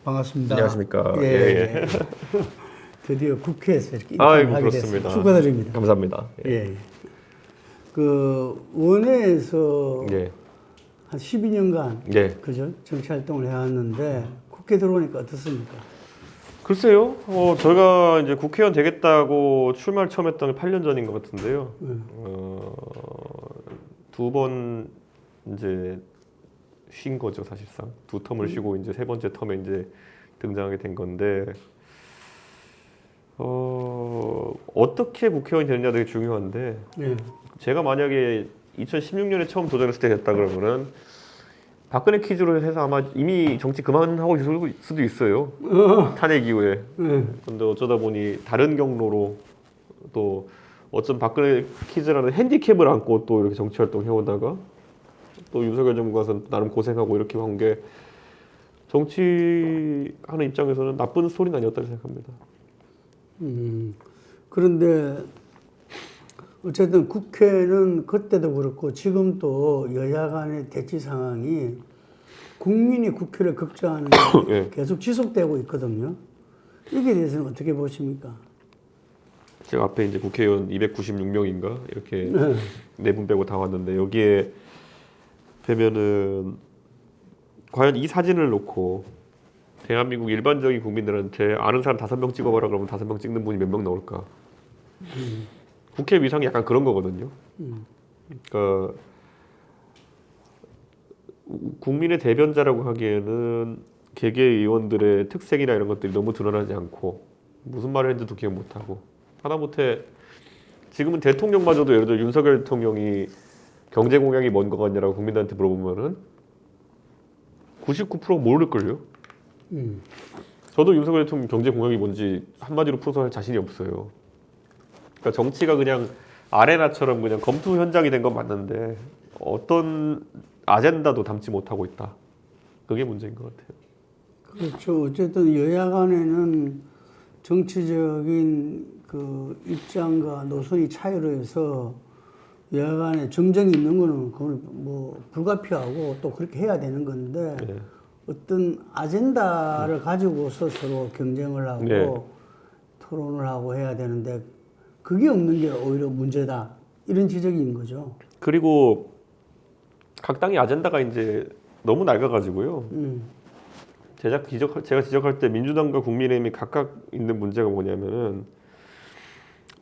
반갑습니다. 안녕하십니까. 예, 예. 드디어 국회에서 이렇게 아이고, 입장을 하게 그렇습니다. 됐습니다. 축하드립니다. 감사합니다. 예. 예. 그 원외에서 예. 한 12년간 예. 그죠? 정치 활동을 해왔는데 국회 들어오니까 어떻습니까? 글쎄요. 저희가 이제 국회의원 되겠다고 출마를 처음 했던 게 8년 전인 것 같은데요. 두 번 이제 쉰 거죠, 사실상. 두 텀을 쉬고 이제 세 번째 텀에 이제 등장하게 된 건데, 어떻게 국회의원이 되느냐 되게 중요한데, 예. 제가 만약에 2016년에 처음 도전했을 때 됐다 그러면은 박근혜 퀴즈로 해서 아마 이미 정치 그만하고 있을 수도 있어요. 탄핵 이후에. 근데 어쩌다 보니 다른 경로로 또 어쩜 박근혜 퀴즈라는 핸디캡을 안고 또 이렇게 정치 활동 해오다가 또 윤석열 정부 가서 나름 고생하고 이렇게 한 게 정치하는 입장에서는 나쁜 스토리는 아니었다고 생각합니다. 그런데 어쨌든 국회는 그때도 그렇고 지금도 여야 간의 대치 상황이 국민이 국회를 걱정하는 게 예. 계속 지속되고 있거든요. 이게 대해서는 어떻게 보십니까? 제가 앞에 이제 국회의원 296명인가 이렇게 네 분 빼고 다 왔는데 여기에 되면은 과연 이 사진을 놓고 대한민국 일반적인 국민들한테 아는 사람 5명 찍어봐라 그러면 5명 찍는 분이 몇 명 나올까? 국회 위상이 약간 그런 거거든요. 그러니까 국민의 대변자라고 하기에는 개개 의원들의 특색이나 이런 것들이 너무 드러나지 않고 무슨 말을 했는지도 기억 못하고 하다못해 지금은 대통령마저도 예를 들어 윤석열 대통령이 경제 공약이 뭔 것 같냐라고 국민들한테 물어보면은 99%가 모를걸요. 저도 윤석열 대통령 경제 공약이 뭔지 한마디로 풀어서 할 자신이 없어요. 그러니까 정치가 그냥 아레나처럼 그냥 검투 현장이 된 건 맞는데 어떤 아젠다도 담지 못하고 있다. 그게 문제인 것 같아요. 그렇죠. 어쨌든 여야 간에는 정치적인 그 입장과 노선이 차이로 해서 여야 간에 정정이 있는 거는 그걸 뭐 불가피하고 또 그렇게 해야 되는 건데 네. 어떤 아젠다를 가지고서 서로 경쟁을 하고 네. 토론을 하고 해야 되는데 그게 없는 게 오히려 문제다. 이런 지적인 거죠. 그리고 각 당의 아젠다가 이제 너무 낡아가지고요. 제가 지적할 때 민주당과 국민의힘이 각각 있는 문제가 뭐냐면은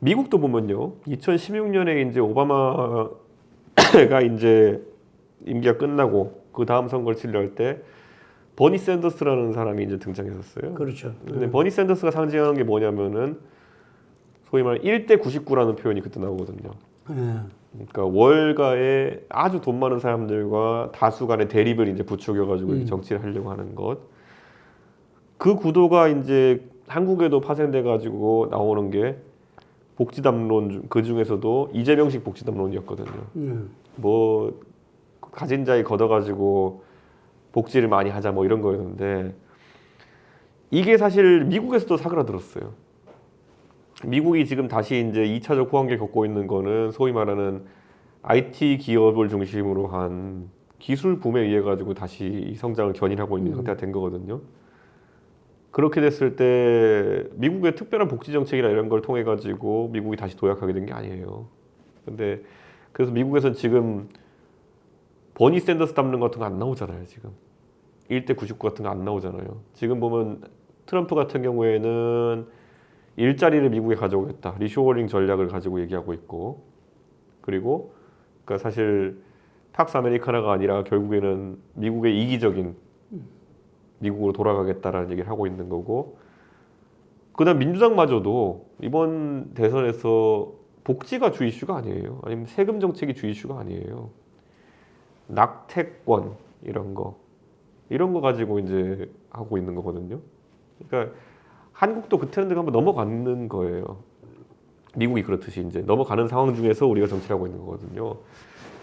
미국도 보면요. 2016년에 이제 오바마가 이제 임기가 끝나고 그 다음 선거를 치려할 때 버니 샌더스라는 사람이 이제 등장했었어요. 그렇죠. 근데 버니 샌더스가 상징하는 게 뭐냐면은 소위 말하는 1대 99라는 표현이 그때 나오거든요. 예. 그러니까 월가의 아주 돈 많은 사람들과 다수 간의 대립을 이제 부추겨가지고 정치를 하려고 하는 것. 그 구도가 이제 한국에도 파생돼가지고 나오는 게 복지담론 그 중에서도 이재명식 복지담론이었거든요. 뭐 가진 자에 걷어가지고 복지를 많이 하자 뭐 이런 거였는데 이게 사실 미국에서도 사그라들었어요. 미국이 지금 다시 이제 2차적 호황기를 겪고 있는 거는 소위 말하는 IT 기업을 중심으로 한 기술 붐에 의해 가지고 다시 이 성장을 견인하고 있는 상태가 된 거거든요. 그렇게 됐을 때 미국의 특별한 복지 정책이나 이런 걸 통해 가지고 미국이 다시 도약하게 된 게 아니에요. 근데 그래서 미국에서는 지금 버니 샌더스 담론 같은 거 안 나오잖아요. 지금 1대 99 같은 거 안 나오잖아요. 지금 보면 트럼프 같은 경우에는 일자리를 미국에 가져오겠다. 리쇼어링 전략을 가지고 얘기하고 있고 그리고 그러니까 사실 팍스 아메리카나가 아니라 결국에는 미국의 이기적인 미국으로 돌아가겠다라는 얘기를 하고 있는 거고 그다음 민주당마저도 이번 대선에서 복지가 주 이슈가 아니에요. 아니면 세금 정책이 주 이슈가 아니에요. 낙태권 이런 거 가지고 이제 하고 있는 거거든요. 그러니까 한국도 그 트렌드가 한번 넘어가는 거예요. 미국이 그렇듯이 이제 넘어가는 상황 중에서 우리가 정치를 하고 있는 거거든요.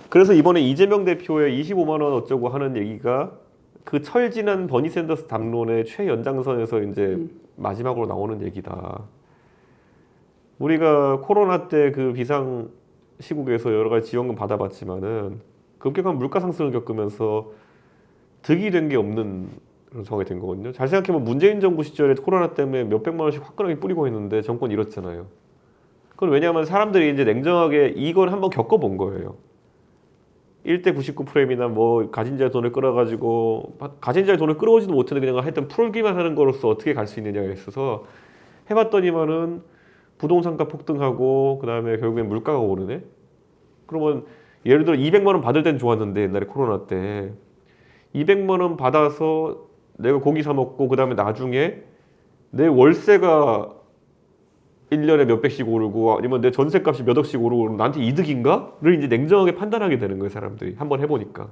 그래서 이번에 이재명 대표의 25만 원 어쩌고 하는 얘기가 그 철지난 버니 샌더스 담론의 최연장선에서 이제 마지막으로 나오는 얘기다. 우리가 코로나 때 그 비상 시국에서 여러 가지 지원금 받아봤지만은 급격한 물가 상승을 겪으면서 득이 된 게 없는 그런 상황이 된 거거든요. 잘 생각해보면 문재인 정부 시절에 코로나 때문에 몇백만 원씩 화끈하게 뿌리고 있는데 정권 잃었잖아요. 그건 왜냐하면 사람들이 이제 냉정하게 이걸 한번 겪어본 거예요. 1대 99 프레임이나 뭐 가진 자의 돈을 끌어가지고 가진 자의 돈을 끌어오지도 못했는데 그냥 하여튼 풀기만 하는 거로서 어떻게 갈 수 있느냐에 있어서 해봤더니만은 부동산가 폭등하고 그 다음에 결국엔 물가가 오르네. 그러면 예를 들어 200만 원 받을 땐 좋았는데 옛날에 코로나 때 200만 원 받아서 내가 고기 사 먹고 그 다음에 나중에 내 월세가 1년에 몇백씩 오르고 아니면 내 전세값이 몇 억씩 오르고 그러면 나한테 이득인가?를 이제 냉정하게 판단하게 되는 거예요, 사람들이. 한번 해보니까.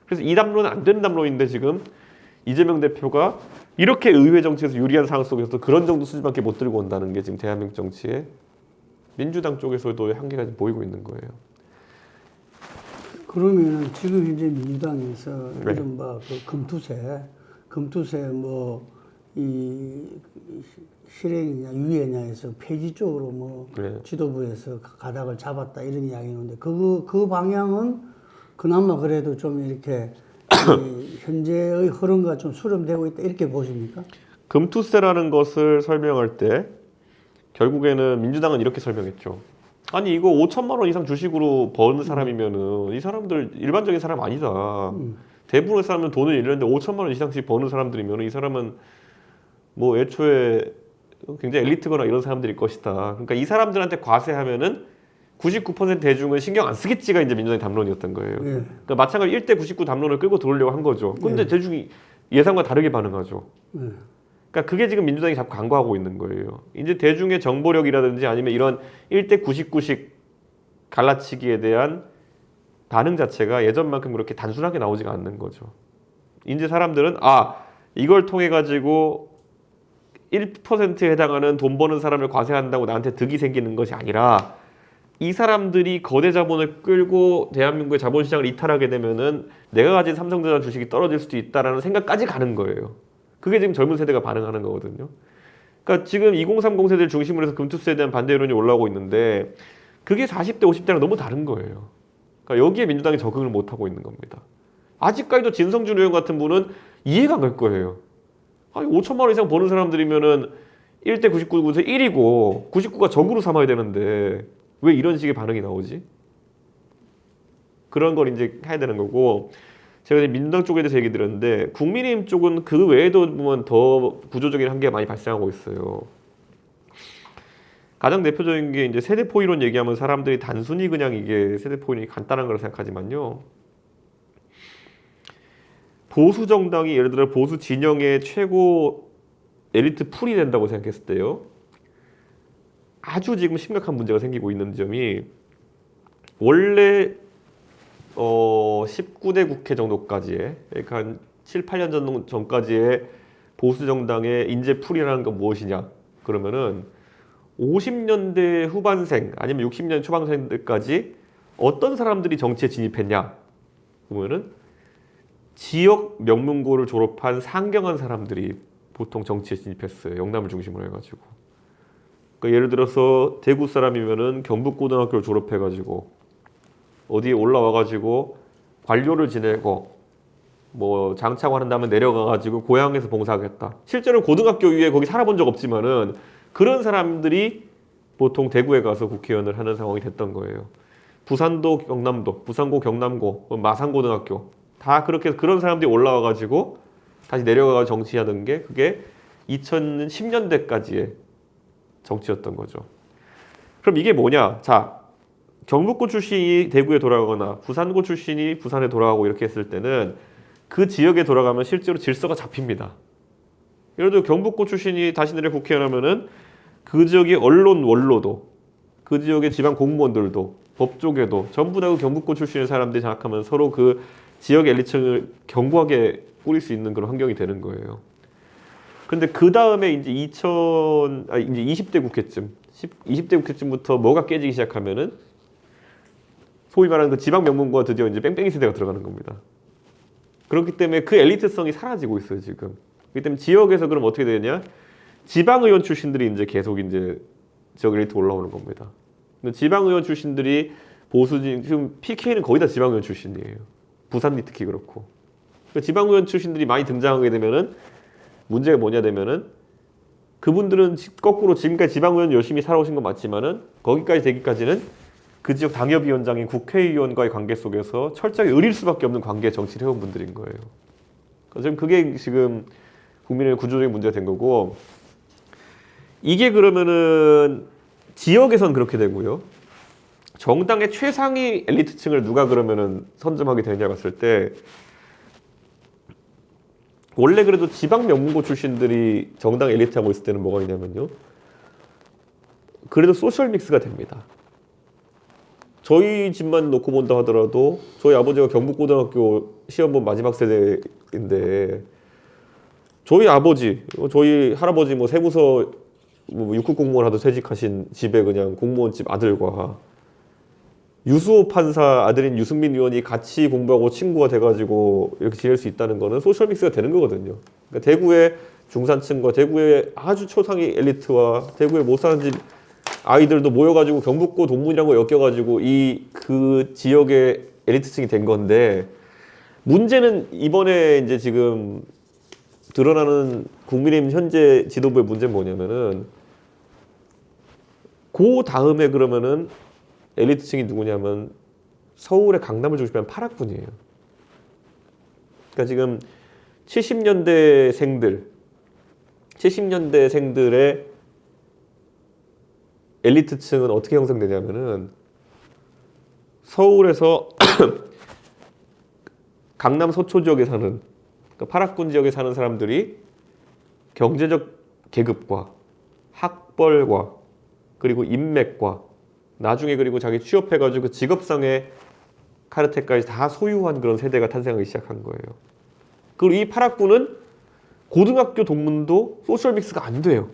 그래서 이 담론은 안 되는 담론인데 지금 이재명 대표가 이렇게 의회 정치에서 유리한 상황 속에서 그런 정도 수준밖에 못 들고 온다는 게 지금 대한민국 정치에 민주당 쪽에서도 한계가 좀 보이고 있는 거예요. 그러면은 지금 현재 민주당에서 네. 이른바 그 금투세 뭐 이 실행이냐 유예냐에서 폐지 쪽으로 뭐 네. 지도부에서 가닥을 잡았다 이런 이야기인데 그 방향은 그나마 그래도 좀 이렇게 이 현재의 흐름과 좀 수렴되고 있다 이렇게 보십니까? 금투세라는 것을 설명할 때 결국에는 민주당은 이렇게 설명했죠. 아니 이거 5천만 원 이상 주식으로 버는 사람이면은 이 사람들 일반적인 사람 아니다. 대부분의 사람은 돈을 잃는데 5천만 원 이상씩 버는 사람들이면 이 사람은 뭐 애초에 굉장히 엘리트거나 이런 사람들일 것이다. 그러니까 이 사람들한테 과세하면은 99% 대중은 신경 안 쓰겠지가 이제 민주당의 담론이었던 거예요. 예. 그러니까 마찬가지로 1대 99 담론을 끌고 들어오려고 한 거죠. 근데 대중이 예상과 다르게 반응하죠. 예. 그러니까 그게 지금 민주당이 자꾸 강구하고 있는 거예요. 이제 대중의 정보력이라든지 아니면 이런 1대 99식 갈라치기에 대한 반응 자체가 예전만큼 그렇게 단순하게 나오지가 않는 거죠. 이제 사람들은 이걸 통해 가지고 1%에 해당하는 돈 버는 사람을 과세한다고 나한테 득이 생기는 것이 아니라 이 사람들이 거대 자본을 끌고 대한민국의 자본시장을 이탈하게 되면은 내가 가진 삼성전자 주식이 떨어질 수도 있다라는 생각까지 가는 거예요. 그게 지금 젊은 세대가 반응하는 거거든요. 그러니까 지금 2030 세대를 중심으로 해서 금투세에 대한 반대 여론이 올라오고 있는데 그게 40대, 50대랑 너무 다른 거예요. 그러니까 여기에 민주당이 적응을 못하고 있는 겁니다. 아직까지도 진성준 의원 같은 분은 이해가 안 갈 거예요. 아니 5천만 원 이상 버는 사람들이면은 1대 99에서 1이고 99가 적으로 삼아야 되는데 왜 이런 식의 반응이 나오지? 그런 걸 이제 해야 되는 거고 제가 이제 민주당 쪽에 대해서 얘기 드렸는데 국민의힘 쪽은 그 외에도 보면 더 구조적인 한계가 많이 발생하고 있어요. 가장 대표적인 게 이제 세대포 이론 얘기하면 사람들이 단순히 그냥 이게 세대포 이론이 간단한 걸 생각하지만요. 보수 정당이 예를 들어 보수 진영의 최고 엘리트 풀이 된다고 생각했을 때요. 아주 지금 심각한 문제가 생기고 있는 점이 원래 19대 국회 정도까지의 그러니까 한 7, 8년 전까지의 보수 정당의 인재 풀이라는 건 무엇이냐? 그러면은 50년대 후반생 아니면 60년 초반생들까지 어떤 사람들이 정치에 진입했냐? 보면은 지역 명문고를 졸업한 상경한 사람들이 보통 정치에 진입했어요. 영남을 중심으로 해가지고. 그러니까 예를 들어서 대구 사람이면은 경북고등학교를 졸업해가지고 어디에 올라와가지고 관료를 지내고 뭐 장차관 한다면 내려가가지고 고향에서 봉사하겠다. 실제로 고등학교 위에 거기 살아본 적 없지만은 그런 사람들이 보통 대구에 가서 국회의원을 하는 상황이 됐던 거예요. 부산도 경남도, 부산고 경남고, 마산고등학교 다 그렇게 그런 사람들이 올라와가지고 다시 내려가서 정치하던 게 그게 2010년대까지의 정치였던 거죠. 그럼 이게 뭐냐? 자, 경북고 출신이 대구에 돌아가거나 부산고 출신이 부산에 돌아가고 이렇게 했을 때는 그 지역에 돌아가면 실제로 질서가 잡힙니다. 예를 들어 경북고 출신이 다시 내려 국회의원 하면은 그 지역의 언론 원로도 그 지역의 지방 공무원들도 법조계도 전부 다 그 경북고 출신의 사람들이 장악하면 서로 그 지역 엘리트층을 견고하게 꾸릴 수 있는 그런 환경이 되는 거예요. 근데 그 다음에 이제 이제 20대 국회쯤, 20대 국회쯤부터 뭐가 깨지기 시작하면은 소위 말하는 그 지방 명문고가 드디어 이제 뺑뺑이 세대가 들어가는 겁니다. 그렇기 때문에 그 엘리트성이 사라지고 있어요 지금. 그렇기 때문에 지역에서 그럼 어떻게 되냐? 지방의원 출신들이 이제 계속 이제 지역 엘리트 올라오는 겁니다. 근데 지방의원 출신들이 보수 지금 PK는 거의 다 지방의원 출신이에요. 부산이 특히 그렇고. 그러니까 지방의원 출신들이 많이 등장하게 되면은 문제가 뭐냐 되면은 그분들은 거꾸로 지금까지 지방의원 열심히 살아오신 건 맞지만은 거기까지 되기까지는 그 지역 당협위원장인 국회의원과의 관계 속에서 철저하게 의릴 수밖에 없는 관계 정치를 해온 분들인 거예요. 지금 그게 지금 국민의 구조적인 문제가 된 거고, 이게 그러면은 지역에선 그렇게 되고요. 정당의 최상위 엘리트층을 누가 그러면은 선점하게 되냐 봤을 때, 원래 그래도 지방 명문고 출신들이 정당 엘리트하고 있을 때는 뭐가 있냐면요, 그래도 소셜 믹스가 됩니다. 저희 집만 놓고 본다 하더라도 저희 아버지가 경북고등학교 시험 본 마지막 세대인데, 저희 아버지, 저희 할아버지 뭐 세무서 뭐 6급 공무원 하도 퇴직하신 집에 그냥 공무원집 아들과 유수호 판사 아들인 유승민 의원이 같이 공부하고 친구가 돼가지고 이렇게 지낼 수 있다는 거는 소셜 믹스가 되는 거거든요. 그러니까 대구의 중산층과 대구의 아주 초상위 엘리트와 대구의 못 사는 집 아이들도 모여가지고 경북고 동문이라고 엮여가지고 그 지역의 엘리트층이 된 건데, 문제는 이번에 이제 지금 드러나는 국민의힘 현재 지도부의 문제는 뭐냐면은, 그 다음에 그러면은 엘리트층이 누구냐면 서울의 강남을 중심으로 한 8학군이에요. 그러니까 지금 70년대생들의 엘리트층은 어떻게 형성되냐면은 서울에서 강남 서초 지역에 사는, 그러니까 8학군 지역에 사는 사람들이 경제적 계급과 학벌과 그리고 인맥과 나중에 그리고 자기 취업해가지고 그 직업상의 카르텔까지 다 소유한 그런 세대가 탄생하기 시작한 거예요. 그리고 이 8학군은 고등학교 동문도 소셜 믹스가 안 돼요.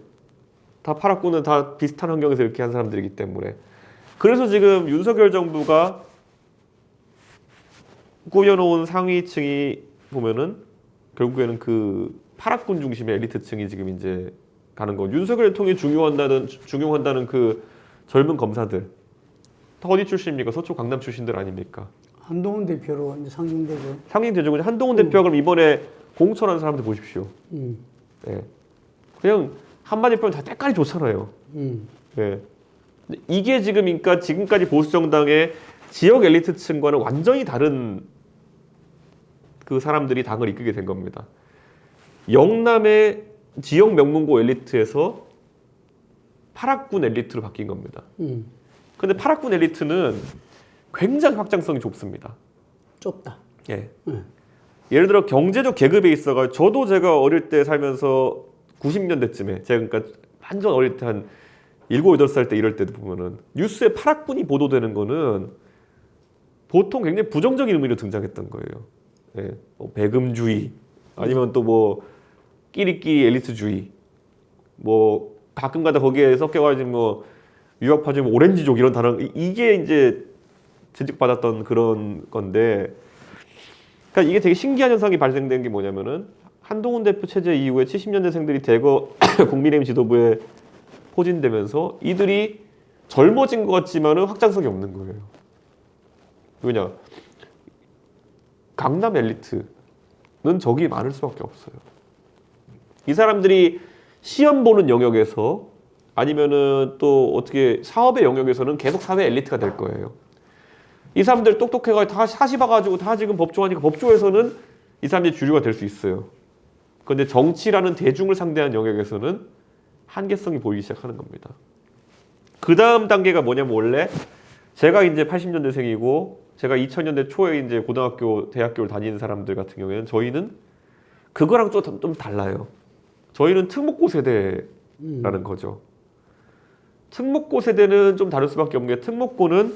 다 8학군은 다 비슷한 환경에서 이렇게 한 사람들이기 때문에. 그래서 지금 윤석열 정부가 꾸려놓은 상위층이 보면은 결국에는 그 8학군 중심의 엘리트층이 지금 이제 가는 거. 윤석열 대통령이 중용한다는 그 젊은 검사들 다 어디 출신입니까? 서초 강남 출신들 아닙니까? 한동훈 대표로 이제 상징되죠. 상징되죠. 한동훈 대표가 그럼 이번에 공천한 사람들 보십시오. 네. 그냥 한마디 표현 다 때깔이 좋잖아요. 네. 이게 지금 그러니까 지금까지 보수 정당의 지역 엘리트층과는 완전히 다른 그 사람들이 당을 이끌게 된 겁니다. 영남의 지역 명문고 엘리트에서 8학군 엘리트로 바뀐 겁니다. 근데 8학군 엘리트는 굉장히 확장성이 좁습니다. 좁다. 예. 예를 들어 경제적 계급에 있어가 저도 제가 어릴 때 살면서 90년대쯤에 제가 그러니까 완전 어릴 때 한 7, 8살 때 이럴 때도 보면은 뉴스에 8학군이 보도되는 거는 보통 굉장히 부정적인 의미로 등장했던 거예요. 예. 뭐 배금주의 아니면 또 뭐 끼리끼리 엘리트주의 뭐 가끔가다 거기에 섞여가지고 뭐 유학파주 오렌지족 이런 단어 이게 이제 지적받았던 그런 건데, 그러니까 이게 되게 신기한 현상이 발생된 게 뭐냐면은 한동훈 대표 체제 이후에 70년대생들이 대거 국민의힘 지도부에 포진되면서 이들이 젊어진 것 같지만은 확장성이 없는 거예요. 왜냐? 강남 엘리트는 적이 많을 수밖에 없어요. 이 사람들이 시험 보는 영역에서 아니면은 또 어떻게 사업의 영역에서는 계속 사회 엘리트가 될 거예요. 이 사람들 똑똑해가지고 다 사시 봐가지고 다 지금 법조하니까 법조에서는 이 사람들이 주류가 될 수 있어요. 그런데 정치라는 대중을 상대한 영역에서는 한계성이 보이기 시작하는 겁니다. 그 다음 단계가 뭐냐면 원래 제가 이제 80년대생이고 제가 2000년대 초에 이제 고등학교, 대학교를 다니는 사람들 같은 경우에는 저희는 그거랑 좀 달라요. 저희는 특목고 세대라는 거죠. 특목고 세대는 좀 다를 수밖에 없는 게 특목고는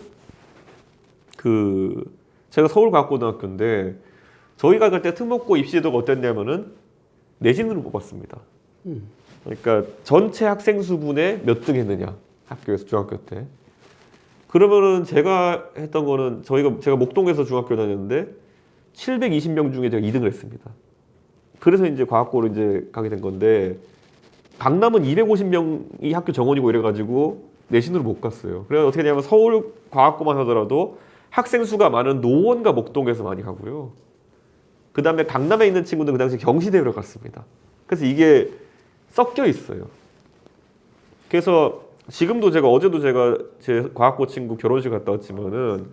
제가 서울과학고등학교인데 저희가 그때 특목고 입시제도가 어땠냐면은 내신으로 뽑았습니다. 그러니까 전체 학생 수분의 몇 등 했느냐 학교에서 중학교 때. 그러면은 제가 했던 거는 제가 목동에서 중학교 다녔는데 720명 중에 제가 2등을 했습니다. 그래서 이제 과학고로 이제 가게 된 건데 강남은 250명이 학교 정원이고 이래가지고 내신으로 못 갔어요. 그래서 어떻게 되냐면 서울 과학고만 하더라도 학생 수가 많은 노원과 목동에서 많이 가고요. 그 다음에 강남에 있는 친구는 그 당시 경시대로 갔습니다. 그래서 이게 섞여 있어요. 그래서 지금도 어제도 제가 제 과학고 친구 결혼식 갔다 왔지만은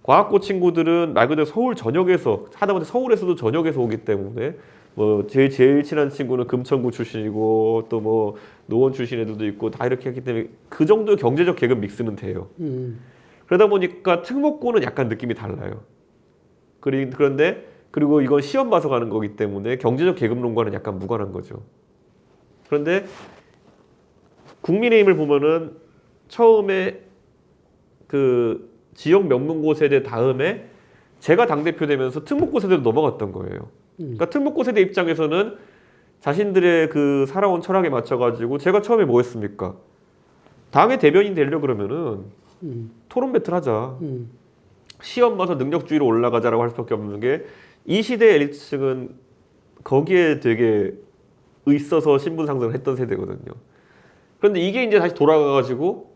과학고 친구들은 말 그대로 서울 전역에서 하다못해 서울에서도 전역에서 오기 때문에 뭐 제일 친한 친구는 금천구 출신이고 또 뭐 노원 출신 애들도 있고 다 이렇게 했기 때문에 그 정도의 경제적 계급 믹스는 돼요. 그러다 보니까 특목고는 약간 느낌이 달라요. 그리고 이건 시험 봐서 가는 거기 때문에 경제적 계급론과는 약간 무관한 거죠. 그런데 국민의힘을 보면은 처음에 그 지역 명문고 세대 다음에 제가 당대표 되면서 특목고 세대로 넘어갔던 거예요. 그러니까 특목고 세대 입장에서는 자신들의 그 살아온 철학에 맞춰가지고 제가 처음에 뭐 했습니까? 당의 대변인 되려 그러면은 토론 배틀 하자. 시험 봐서 능력주의로 올라가자라고 할 수밖에 없는 게 이 시대 엘리트층은 거기에 되게 있어서 신분 상승을 했던 세대거든요. 그런데 이게 이제 다시 돌아가가지고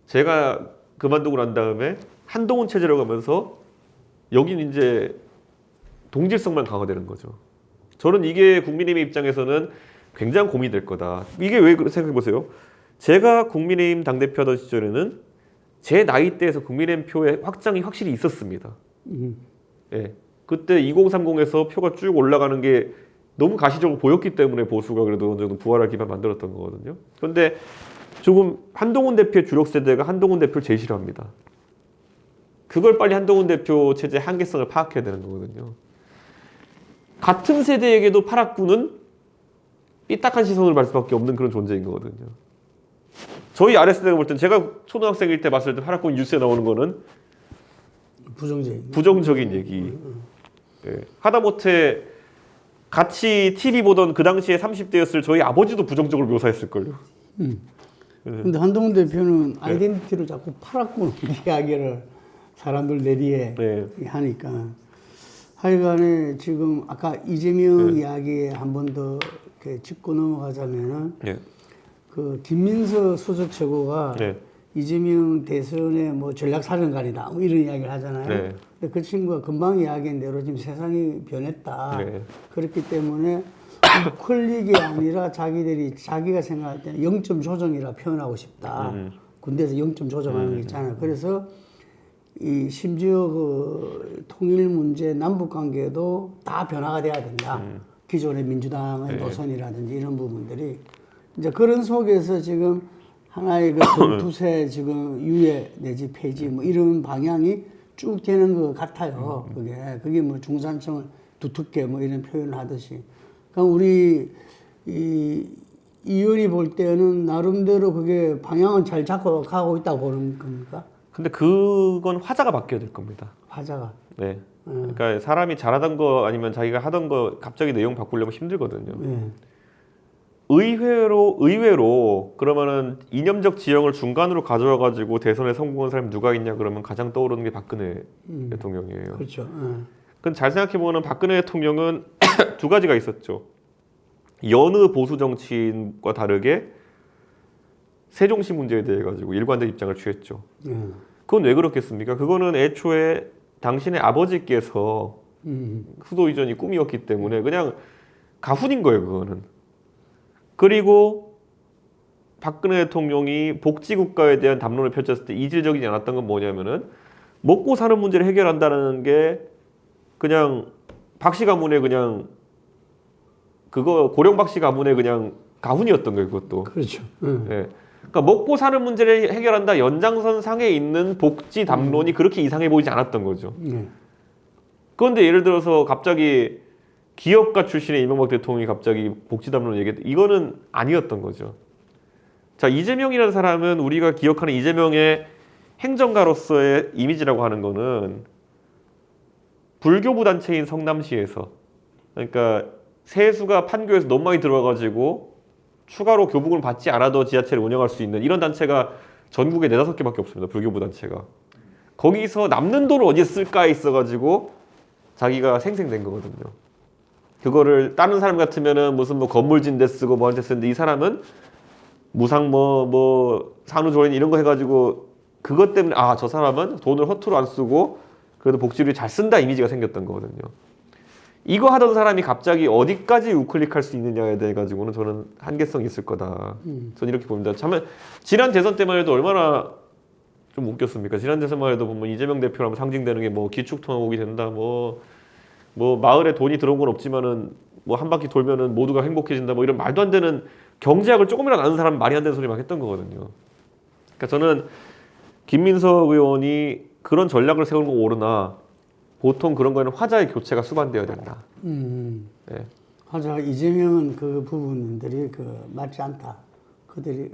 제가 그만두고 난 다음에 한동훈 체제로 가면서 여긴 이제 동질성만 강화되는 거죠. 저는 이게 국민의힘 입장에서는 굉장히 고민이 될 거다. 이게 왜 생각해 보세요. 제가 국민의힘 당대표 하던 시절에는 제 나이대에서 국민의힘 표의 확장이 확실히 있었습니다. 예. 그때 2030에서 표가 쭉 올라가는 게 너무 가시적으로 보였기 때문에 보수가 그래도 어느 정도 부활할 기반 만들었던 거거든요. 그런데 조금 한동훈 대표의 주력 세대가 한동훈 대표를 제일 싫어합니다. 그걸 빨리 한동훈 대표 체제의 한계성을 파악해야 되는 거거든요. 같은 세대에게도 파락구는 삐딱한 시선을 볼 수밖에 없는 그런 존재인 거거든요. 저희 아랫세대가 볼 땐 제가 초등학생일 때 봤을 때 파락구 뉴스에 나오는 거는 부정적인 얘기. 예. 하다못해 같이 TV 보던 그 당시에 30대였을 저희 아버지도 부정적으로 묘사했을걸요. 근데 한동훈 대표는 아이덴티티를 자꾸 팔았구나 이야기를 사람들 내리에 하니까 하여간에 지금 아까 이재명 이야기에 한 번 더 짚고 넘어가자면은 그 김민서 수석 최고가 이재명 대선의 뭐 전략사령관이다 뭐 이런 이야기를 하잖아요. 근데 그 친구가 금방 이야기한 대로 지금 세상이 변했다. 그렇기 때문에 클릭이 아니라 자기가 생각할 때는 0점 조정이라 표현하고 싶다. 군대에서 0점 조정하는 게 있잖아요. 그래서 이 심지어 그 통일 문제, 남북 관계도 다 변화가 돼야 된다. 기존의 민주당의 노선이라든지 이런 부분들이 이제 그런 속에서 지금 하나의 그 두세 지금 유예 내지 폐지 뭐 이런 방향이 쭉 되는 것 같아요. 그게 뭐 중산층을 두텁게 뭐 이런 표현을 하듯이. 그러니까 우리 이 의원이 볼 때는 나름대로 그게 방향은 잘 잡고 가고 있다고 보는 겁니까? 근데 그건 화자가 바뀌어야 될 겁니다. 화자가. 네. 그러니까 사람이 잘하던 거 아니면 자기가 하던 거 갑자기 내용 바꾸려면 힘들거든요. 의외로 그러면은 이념적 지형을 중간으로 가져와 가지고 대선에 성공한 사람이 누가 있냐 그러면 가장 떠오르는 게 박근혜 대통령이에요. 그렇죠. 근데 잘 생각해 보면 박근혜 대통령은 두 가지가 있었죠. 여느 보수 정치인과 다르게 세종시 문제에 대해 가지고 일관된 입장을 취했죠. 그건 왜 그렇겠습니까? 그거는 애초에 당신의 아버지께서 수도 이전이 꿈이었기 때문에 그냥 가훈인 거예요, 그거는. 그리고 박근혜 대통령이 복지국가에 대한 담론을 펼쳤을 때 이질적이지 않았던 건 뭐냐면은 먹고 사는 문제를 해결한다는 게 그냥 박씨 가문의 그냥 그거 고령 박씨 가문의 그냥 가훈이었던 거예요, 그것도. 그렇죠. 네. 그러니까 먹고 사는 문제를 해결한다 연장선 상에 있는 복지 담론이 그렇게 이상해 보이지 않았던 거죠. 그런데 예를 들어서 갑자기 기업가 출신의 이명박 대통령이 갑자기 복지 담론을 얘기했다. 이거는 아니었던 거죠. 자, 이재명이라는 사람은 우리가 기억하는 이재명의 행정가로서의 이미지라고 하는 거는 불교부 단체인 성남시에서 그러니까 세수가 판교에서 너무 많이 들어와가지고 추가로 교부금을 받지 않아도 지하철을 운영할 수 있는 이런 단체가 전국에 4-5개밖에 없습니다. 불교부 단체가. 거기서 남는 돈을 어디에 쓸까 있어가지고 자기가 생생된 거거든요. 그거를 다른 사람 같으면은 무슨 뭐 건물진 데 쓰고 뭐한테 쓰는데 이 사람은 무상 뭐 산후조리원 이런 거 해가지고 그것 때문에 아, 저 사람은 돈을 허투루 안 쓰고 그래도 복지를 잘 쓴다 이미지가 생겼던 거거든요. 이거 하던 사람이 갑자기 어디까지 우클릭할 수 있느냐에 대해 가지고는 저는 한계성이 있을 거다. 저는 이렇게 봅니다. 참 지난 대선 때만 해도 얼마나 좀 웃겼습니까? 지난 대선만 해도 보면 이재명 대표라면 상징되는 게 뭐 기축통화국이 된다, 뭐 마을에 돈이 들어온 건 없지만은 뭐 한 바퀴 돌면은 모두가 행복해진다, 뭐 이런 말도 안 되는 경제학을 조금이라도 아는 사람 말이 안 되는 소리 막 했던 거거든요. 그러니까 저는 김민석 의원이 그런 전략을 세우는 거 오르나 보통 그런 거에는 화자의 교체가 수반되어야 된다. 네. 화자 이재명은 그 부분들이 맞지 않다. 그들이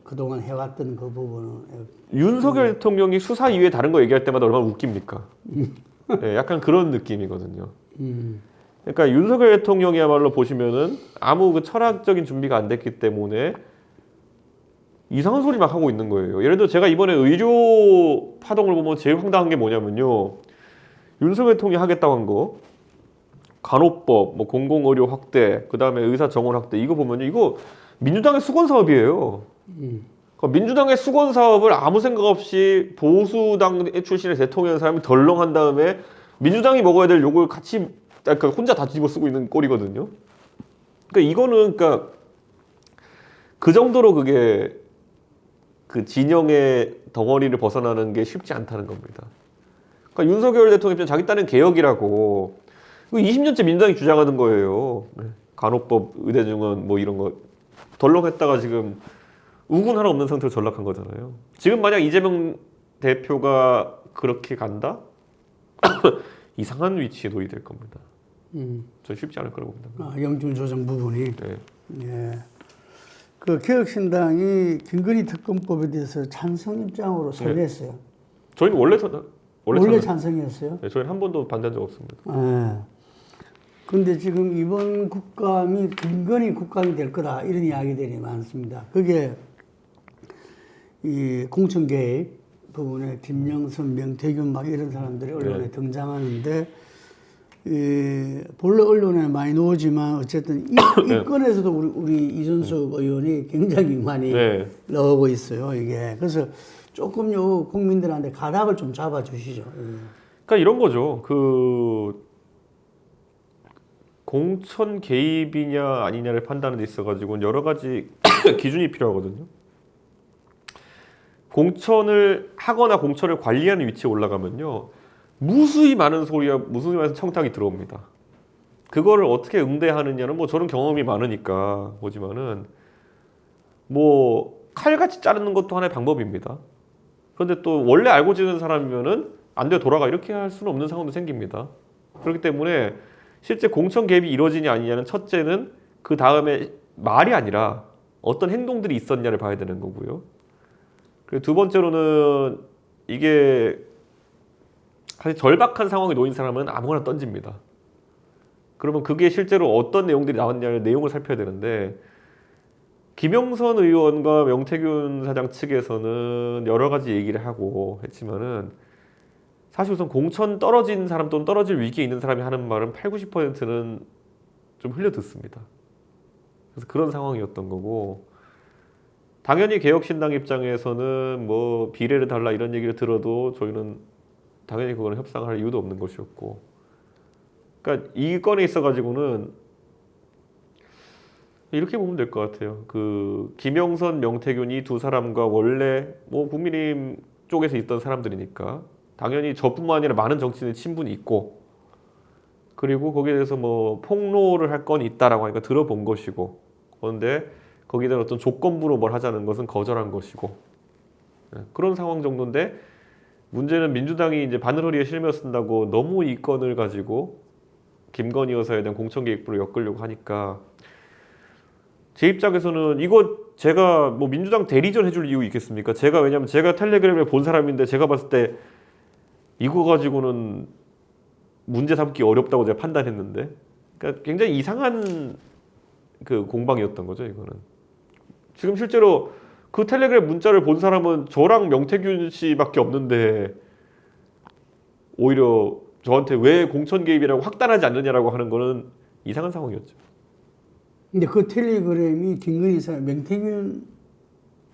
그동안 해왔던 그 부분은 윤석열 대통령이 수사 이후에 다른 거 얘기할 때마다 얼마나 웃깁니까? 네, 약간 그런 느낌이거든요. 그러니까 윤석열 대통령이야말로 보시면은 아무 그 철학적인 준비가 안 됐기 때문에 이상한 소리 막 하고 있는 거예요. 예를 들어 제가 이번에 의료 파동을 보면 제일 황당한 게 뭐냐면요. 윤석열 대통령이 하겠다고 한 거, 간호법, 뭐 공공의료 확대, 그 다음에 의사 정원 확대, 이거 보면요, 이거 민주당의 수건 사업이에요. 그러니까 민주당의 수건 사업을 아무 생각 없이 보수당 출신의 대통령 사람이 덜렁한 다음에 민주당이 먹어야 될 욕을 같이 그러니까 혼자 다 뒤집어 쓰고 있는 꼴이거든요. 그러니까 이거는 그러니까 그 정도로 그게 그 진영의 덩어리를 벗어나는 게 쉽지 않다는 겁니다. 그러니까 윤석열 대통령 입장 자기 딴은 개혁이라고 20년째 민주당이 주장하는 거예요. 간호법, 의대 증원 뭐 이런 거 덜렁했다가 지금 우군 하나 없는 상태로 전락한 거잖아요. 지금 만약 이재명 대표가 그렇게 간다? 이상한 위치에 놓이될 겁니다. 전 쉽지 않을 거라고 봅니다. 영준 조정 부분이. 네. 예. 그 개혁신당이 김건희 특검법에 대해서 찬성 입장으로 서류했어요. 저희는 원래 찬성이었어요? 네, 저희는 한 번도 반대한 적 없습니다. 예. 근데 지금 이번 국감이 김건희 국감이 될 거다 이런 이야기들이 많습니다. 그게 이 공천 개입 부분에 김영선, 명태균 막 이런 사람들이 언론에 등장하는데 본래 언론에 많이 나오지만 어쨌든 이 건에서도 우리 이준석 의원이 굉장히 많이 나오고 있어요. 이게 그래서 조금요 국민들한테 가닥을 좀 잡아주시죠. 그러니까 이런 거죠. 그 공천 개입이냐 아니냐를 판단하는 데 있어가지고 여러 가지 기준이 필요하거든요. 공천을 하거나 공천을 관리하는 위치에 올라가면요. 무수히 많은 소리와 무수히 많은 청탁이 들어옵니다. 그거를 어떻게 응대하느냐는 뭐 저는 경험이 많으니까 보지만은 뭐 칼같이 자르는 것도 하나의 방법입니다. 그런데 또 원래 알고 지내는 사람이면은 안 돼 돌아가 이렇게 할 수는 없는 상황도 생깁니다. 그렇기 때문에 실제 공천 개입이 이루어지냐 아니냐는 첫째는 그 다음에 말이 아니라 어떤 행동들이 있었냐를 봐야 되는 거고요. 그리고 두 번째로는 이게 사실 절박한 상황에 놓인 사람은 아무거나 던집니다. 그러면 그게 실제로 어떤 내용들이 나왔냐를 내용을 살펴야 되는데 김영선 의원과 명태균 사장 측에서는 여러 가지 얘기를 하고 했지만은 사실 우선 공천 떨어진 사람 또는 떨어질 위기에 있는 사람이 하는 말은 80~90%는 좀 흘려 듣습니다. 그래서 그런 상황이었던 거고 당연히 개혁신당 입장에서는 뭐 비례를 달라 이런 얘기를 들어도 저희는 당연히 그거는 협상을 할 이유도 없는 것이었고 그러니까 이 건에 있어가지고는 이렇게 보면 될 것 같아요. 그 김영선, 명태균이 두 사람과 원래 뭐 국민의힘 쪽에서 있던 사람들이니까 당연히 저뿐만 아니라 많은 정치인의 친분이 있고 그리고 거기에 대해서 뭐 폭로를 할 건이 있다라고 하니까 들어본 것이고 그런데 거기에 대한 어떤 조건부로 뭘 하자는 것은 거절한 것이고 그런 상황 정도인데 문제는 민주당이 이제 바늘허리에 실며 쓴다고 너무 이 건을 가지고 김건희 여사에 대한 공천 개입으로 엮으려고 하니까 제 입장에서는 이거 제가 뭐 민주당 대리전 해줄 이유 있겠습니까? 왜냐면 제가 텔레그램을 본 사람인데 제가 봤을 때 이거 가지고는 문제 삼기 어렵다고 제가 판단했는데 그러니까 굉장히 이상한 그 공방이었던 거죠 이거는. 지금 실제로 그 텔레그램 문자를 본 사람은 저랑 명태균 씨밖에 없는데 오히려 저한테 왜 공천 개입이라고 확단하지 않느냐라고 하는 거는 이상한 상황이었죠. 근데 그 텔레그램이 김건희 사 명태균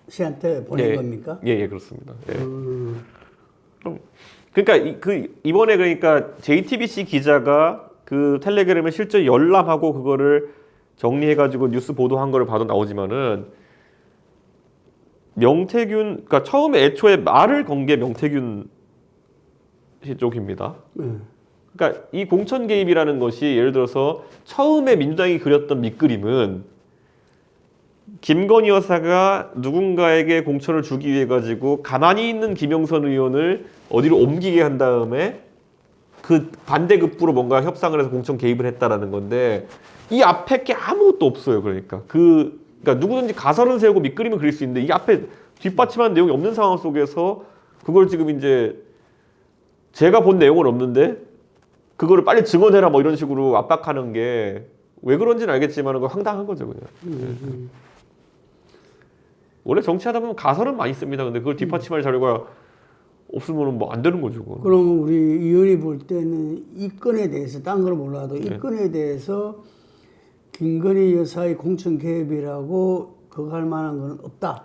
씨한테 보낸 겁니까? 예, 그렇습니다. 예. 그러니까 이번에 그러니까 JTBC 기자가 그 텔레그램을 실제 열람하고 그거를 정리해가지고 뉴스 보도한 거를 봐도 나오지만은 명태균, 그러니까 처음에 애초에 말을 건 게 명태균 씨 쪽입니다. 그러니까 이 공천 개입이라는 것이 예를 들어서 처음에 민주당이 그렸던 밑그림은 김건희 여사가 누군가에게 공천을 주기 위해 가지고 가만히 있는 김영선 의원을 어디로 옮기게 한 다음에 그 반대급부로 뭔가 협상을 해서 공천 개입을 했다라는 건데 이 앞에 게 아무것도 없어요. 그러니까 그러니까 누구든지 가설은 세우고 밑그림을 그릴 수 있는데 이 앞에 뒷받침하는 내용이 없는 상황 속에서 그걸 지금 이제 제가 본 내용은 없는데 그거를 빨리 증언해라 뭐 이런 식으로 압박하는 게 왜 그런지는 알겠지만 그거 황당한 거죠 그냥. 원래 정치하다 보면 가설은 많이 씁니다. 근데 그걸 뒷받침할 자료가 없으면 뭐 안 되는 거죠. 그건. 그럼 우리 의원이 볼 때는 이 건에 대해서 딴 걸 몰라도 이 건에 대해서 김건희 여사의 공천 개입이라고 그거 할 만한 건 없다.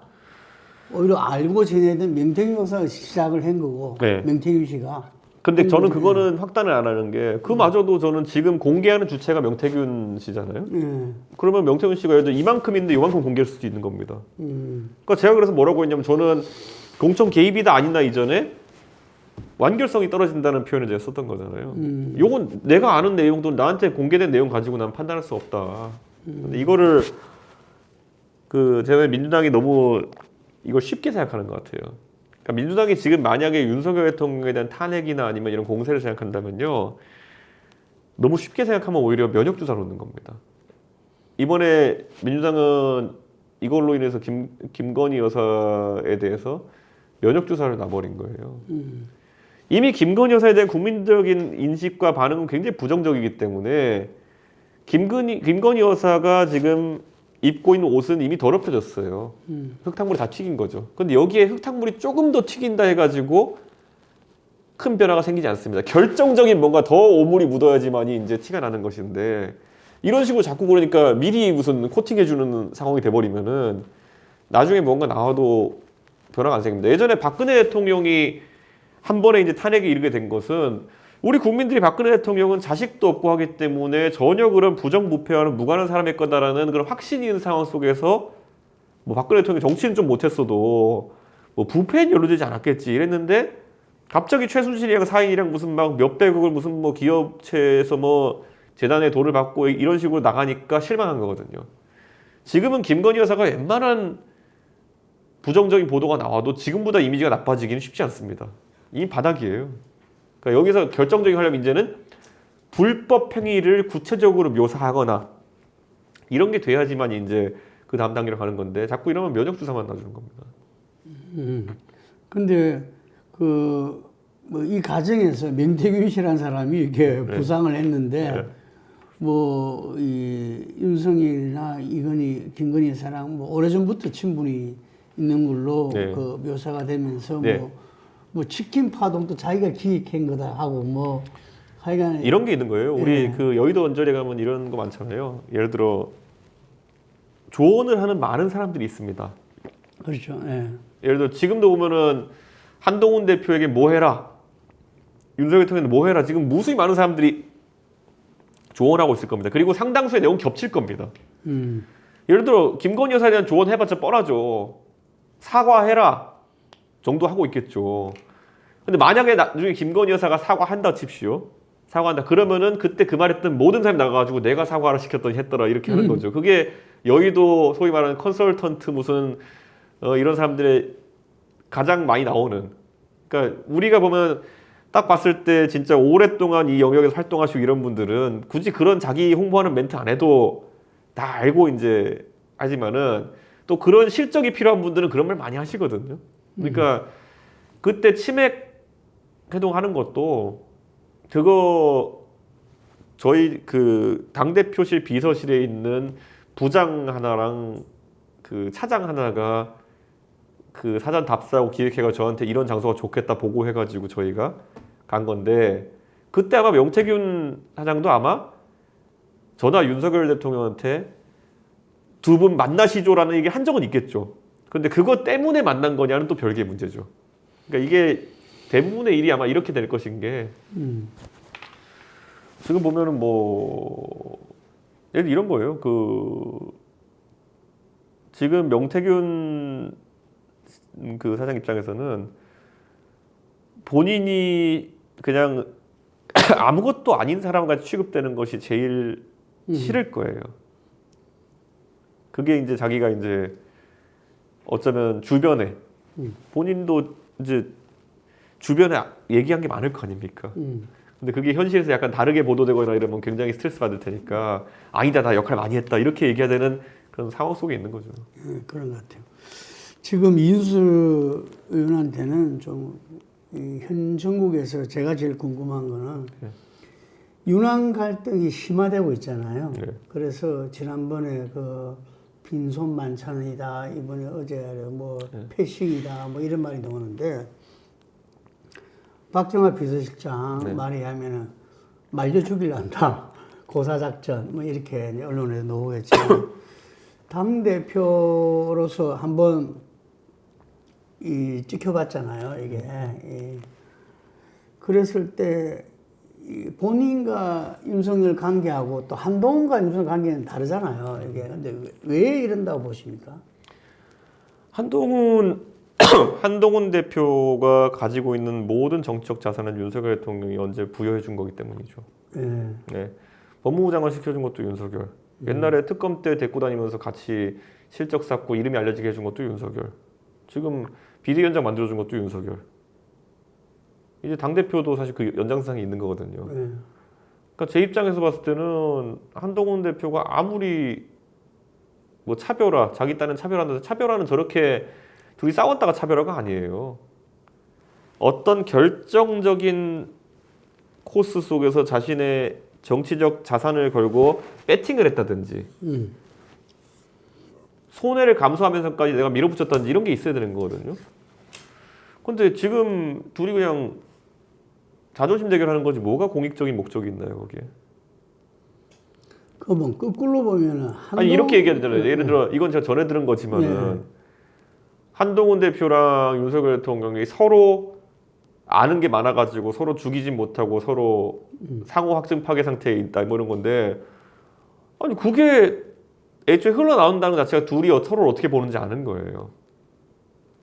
오히려 알고 지내던 명태균 여사가 시작을 한 거고 명태균 씨가. 근데 저는 그거는 확단을 안 하는 게 그마저도 저는 지금 공개하는 주체가 명태균 씨잖아요. 그러면 명태균 씨가 예를 들어 이만큼인데 이만큼 공개할 수도 있는 겁니다. 그러니까 제가 그래서 뭐라고 했냐면 저는 공천 개입이다 아니다 이전에 완결성이 떨어진다는 표현을 제가 썼던 거잖아요. 요건 내가 아는 내용도 나한테 공개된 내용 가지고 난 판단할 수 없다. 근데 이거를 그 제가 민주당이 너무 이걸 쉽게 생각하는 것 같아요. 그러니까 민주당이 지금 만약에 윤석열 대통령에 대한 탄핵이나 아니면 이런 공세를 생각한다면요. 너무 쉽게 생각하면 오히려 면역주사 놓는 겁니다. 이번에 민주당은 이걸로 인해서 김건희 여사에 대해서 면역주사를 놔버린 거예요. 이미 김건희 여사에 대한 국민적인 인식과 반응은 굉장히 부정적이기 때문에 김건희 여사가 지금 입고 있는 옷은 이미 더럽혀졌어요. 흙탕물이 다 튀긴 거죠. 근데 여기에 흙탕물이 조금 더 튀긴다 해가지고 큰 변화가 생기지 않습니다. 결정적인 뭔가 더 오물이 묻어야지만이 이제 티가 나는 것인데 이런 식으로 자꾸 그러니까 미리 무슨 코팅해주는 상황이 돼버리면은 나중에 뭔가 나와도 변화가 안 생깁니다. 예전에 박근혜 대통령이 한 번에 이제 탄핵에 이르게 된 것은 우리 국민들이 박근혜 대통령은 자식도 없고 하기 때문에 전혀 그런 부정부패와는 무관한 사람일 거다라는 그런 확신이 있는 상황 속에서 뭐 박근혜 대통령이 정치는 좀 못했어도 뭐 부패는 연루되지 않았겠지 이랬는데 갑자기 최순실이랑 사인이랑 무슨 막 몇백억을 무슨 뭐 기업체에서 뭐 재단에 돈을 받고 이런 식으로 나가니까 실망한 거거든요. 지금은 김건희 여사가 웬만한 부정적인 보도가 나와도 지금보다 이미지가 나빠지기는 쉽지 않습니다. 이미 바닥이에요. 그러니까 여기서 결정적인 하려면 이제는 불법 행위를 구체적으로 묘사하거나 이런 게 돼야지만 이제 그 다음 단계로 가는 건데 자꾸 이러면 면역 주사만 놔주는 겁니다. 근데 그 뭐 이 과정에서 명태균 씨라는 사람이 이렇게 부상을 했는데 뭐 이 윤석열이나 김건희 여사랑 뭐 오래전부터 친분이 있는 걸로 그 묘사가 되면서 뭐 치킨 파동도 자기가 기획한 거다 하고 뭐 하여간 이런 게 있는 거예요. 우리 그 여의도 언저리에 가면 이런 거 많잖아요. 예를 들어 조언을 하는 많은 사람들이 있습니다. 그렇죠. 예를 들어 지금도 보면은 한동훈 대표에게 뭐 해라, 윤석열 대통령은 뭐 해라. 지금 무수히 많은 사람들이 조언하고 있을 겁니다. 그리고 상당수의 내용 겹칠 겁니다. 예를 들어 김건희 여사에 대한 조언 해봤자 뻔하죠. 사과해라 정도 하고 있겠죠. 근데 만약에 나중에 김건희 여사가 사과한다 칩시오. 사과한다. 그러면은 그때 그 말했던 모든 사람이 나가가지고 내가 사과를 시켰더니 했더라 이렇게 하는 거죠. 그게 여의도 소위 말하는 컨설턴트 무슨 이런 사람들의 가장 많이 나오는. 그러니까 우리가 보면 딱 봤을 때 진짜 오랫동안 이 영역에서 활동하시고 이런 분들은 굳이 그런 자기 홍보하는 멘트 안 해도 다 알고 이제 하지만은 또 그런 실적이 필요한 분들은 그런 말 많이 하시거든요. 그러니까 그때 치맥 회동하는 것도 그거 저희 그 당대표실 비서실에 있는 부장 하나랑 그 차장 하나가 그 사전 답사하고 기획해가 저한테 이런 장소가 좋겠다 보고해가지고 저희가 간 건데 그때 아마 명태균 사장도 아마 저나 윤석열 대통령한테 두 분 만나시죠라는 얘기 한 적은 있겠죠. 근데 그것 때문에 만난 거냐는 또 별개의 문제죠. 그러니까 이게 대부분의 일이 아마 이렇게 될 것인 게 지금 보면은 뭐 예를 들어 이런 거예요. 그 지금 명태균 그 사장 입장에서는 본인이 그냥 아무것도 아닌 사람같이 취급되는 것이 제일 싫을 거예요. 그게 이제 자기가 이제 어쩌면 주변에 본인도 이제 주변에 얘기한 게 많을 거 아닙니까? 근데 그게 현실에서 약간 다르게 보도되거나 이러면 굉장히 스트레스 받을 테니까 아니다, 나 역할 많이 했다 이렇게 얘기해야 되는 그런 상황 속에 있는 거죠. 그런 것 같아요. 지금 이인수 의원한테는 현 정국에서 제가 제일 궁금한 거는 윤핵 갈등이 심화되고 있잖아요. 네. 그래서 지난번에 그 빈손 만찬이다, 이번에 어제 뭐 패싱이다, 뭐 이런 말이 나오는데 박정화 비서실장 말에 하면은 말려 죽일란다, 고사작전 뭐 이렇게 이제 언론에 나오겠지만 당 대표로서 한번 찍혀봤잖아요, 이게. 그랬을 때 본인과 윤석열 관계하고 또 한동훈과 윤석열 관계는 다르잖아요, 이게. 근데 왜 이런다고 보십니까? 한동훈 대표가 가지고 있는 모든 정치적 자산은 윤석열 대통령이 언제 부여해 준 거기 때문이죠. 네. 법무부 장관 시켜준 것도 윤석열. 옛날에 특검 때 데리고 다니면서 같이 실적 쌓고 이름이 알려지게 해준 것도 윤석열. 지금 비대위원장 만들어준 것도 윤석열. 이제 당대표도 사실 그 연장선상에 있는 거거든요. 그러니까 제 입장에서 봤을 때는 한동훈 대표가 아무리 뭐 차별화, 자기 딴은 차별한다서 차별화는 저렇게 둘이 싸웠다가 차별화가 아니에요. 어떤 결정적인 코스 속에서 자신의 정치적 자산을 걸고 배팅을 했다든지 손해를 감수하면서까지 내가 밀어붙였다든지 이런 게 있어야 되는 거거든요. 근데 지금 둘이 그냥 자존심 대결하는 거지 뭐가 공익적인 목적이 있나요, 거기에? 그러면 거꾸로 보면은 아니 이렇게 얘기해야 되잖아요. 예를 들어 이건 제가 전에 들은 거지만은 한동훈 대표랑 윤석열 대통령이 서로 아는 게 많아가지고 서로 죽이진 못하고 서로 상호 확증 파괴 상태에 있다 뭐 이런 건데 아니 그게 애초에 흘러나온다는 것 자체가 둘이 서로를 어떻게 보는지 아는 거예요.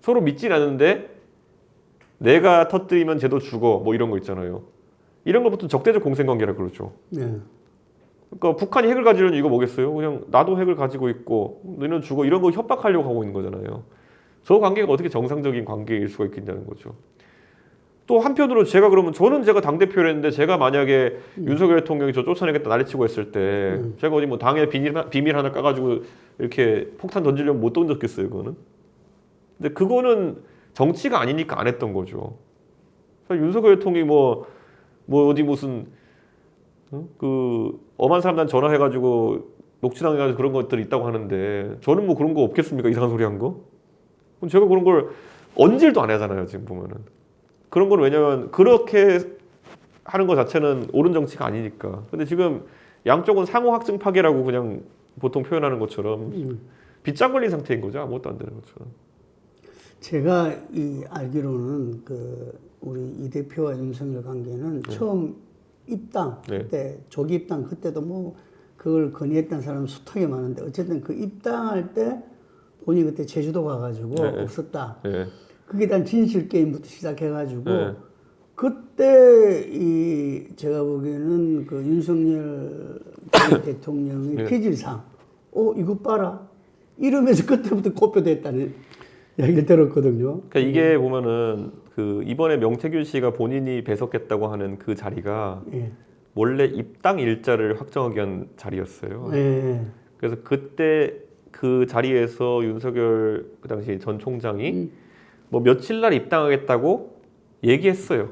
서로 믿진 않는데 내가 터뜨리면 쟤도 죽어 뭐 이런 거 있잖아요. 이런 거 보통 적대적 공생관계라 그러죠. 그러니까 북한이 핵을 가지려는 이유가 뭐겠어요? 그냥 나도 핵을 가지고 있고 너는 죽어 이런 거 협박하려고 하고 있는 거잖아요. 저 관계가 어떻게 정상적인 관계일 수가 있겠냐는 거죠. 또 한편으로 제가 그러면 저는 제가 당대표를 했는데 제가 만약에 윤석열 대통령이 저 쫓아내겠다 난리치고 했을 때 제가 어디 뭐 당에 비밀 하나 까가지고 이렇게 폭탄 던지려면 못 던졌겠어요, 그거는. 근데 그거는 정치가 아니니까 안 했던 거죠. 윤석열 대통령이 뭐 어디 무슨 그 엄한 사람한테 전화해가지고 녹취당해가지고 그런 것들이 있다고 하는데 저는 뭐 그런 거 없겠습니까? 이상한 소리 한 거? 그럼 제가 그런 걸 언질도 안 하잖아요, 지금 보면은. 그런 건 왜냐면 그렇게 하는 것 자체는 옳은 정치가 아니니까. 근데 지금 양쪽은 상호 확증 파괴라고 그냥 보통 표현하는 것처럼 빗장 걸린 상태인 거죠. 아무것도 안 되는 것처럼. 제가 알기로는 우리 이 대표와 윤석열 관계는 처음 입당 때 조기 입당 그때도 뭐 그걸 건의했던 사람은 숱하게 많은데 어쨌든 그 입당할 때 본인이 그때 제주도 가가지고 없었다. 그게 단 진실 게임부터 시작해가지고 그때 제가 보기에는 그 윤석열 대통령의 기질상 이거 봐라 이러면서 그때부터 꼽혀됐다는 얘기를 들었거든요. 그러니까 이게 보면은 그 이번에 명태균 씨가 본인이 배석했다고 하는 그 자리가 원래 입당 일자를 확정하기 위한 자리였어요. 그래서 그때 그 자리에서 윤석열 그 당시 전 총장이 뭐 며칠 날 입당하겠다고 얘기했어요.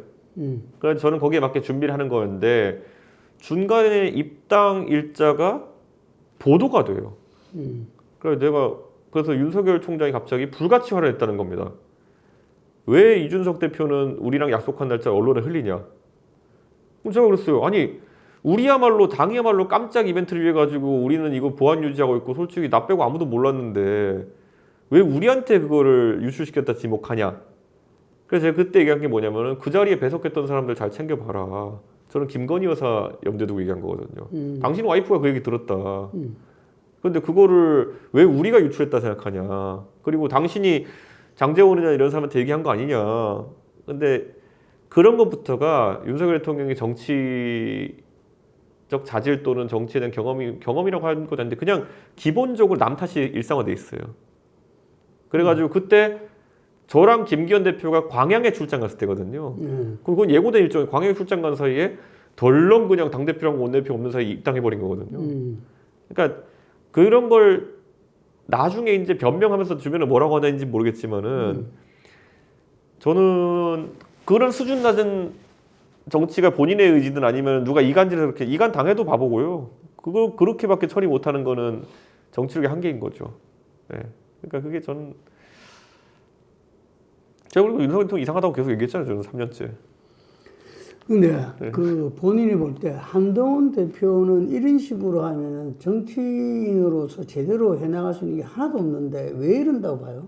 그래서 저는 거기에 맞게 준비를 하는 거였는데 중간에 입당 일자가 보도가 돼요. 그래서 윤석열 총장이 갑자기 불가치화를 했다는 겁니다. 왜 이준석 대표는 우리랑 약속한 날짜 언론에 흘리냐? 그럼 제가 그랬어요. 아니 우리야말로 당이야말로 깜짝 이벤트를 위해 가지고 우리는 이거 보안 유지하고 있고 솔직히 나 빼고 아무도 몰랐는데 왜 우리한테 그거를 유출시켰다 지목하냐? 그래서 제가 그때 얘기한 게 뭐냐면은 그 자리에 배석했던 사람들 잘 챙겨봐라. 저는 김건희 여사 염두에 두고 얘기한 거거든요. 당신 와이프가 그 얘기 들었다. 근데 그거를 왜 우리가 유출했다 생각하냐. 그리고 당신이 장제원이나 이런 사람한테 얘기한 거 아니냐. 근데 그런 것부터가 윤석열 대통령의 정치적 자질 또는 정치에 대한 경험이라고 하는 것도 아닌데 그냥 기본적으로 남 탓이 일상화돼 있어요. 그래가지고 그때 저랑 김기현 대표가 광양에 출장 갔을 때거든요. 그건 예고된 일정에 광양에 출장 간 사이에 덜렁 그냥 당대표랑 원내대표 없는 사이에 입당해버린 거거든요. 그러니까 그런 걸 나중에 이제 변명하면서 주변에 뭐라고 하는지 모르겠지만은 저는 그런 수준 낮은 정치가 본인의 의지든 아니면 누가 이간질을 그렇게 이간 당해도 바보고요. 그거 그렇게밖에 처리 못하는 거는 정치력의 한계인 거죠. 네. 그러니까 그게 저는 제가 그리고 윤석열 대통령 이상하다고 계속 얘기했잖아요. 저는 3년째. 근데 네. 그 본인이 볼 때 한동훈 대표는 이런 식으로 하면 정치인으로서 제대로 해나갈 수 있는 게 하나도 없는데 왜 이런다고 봐요?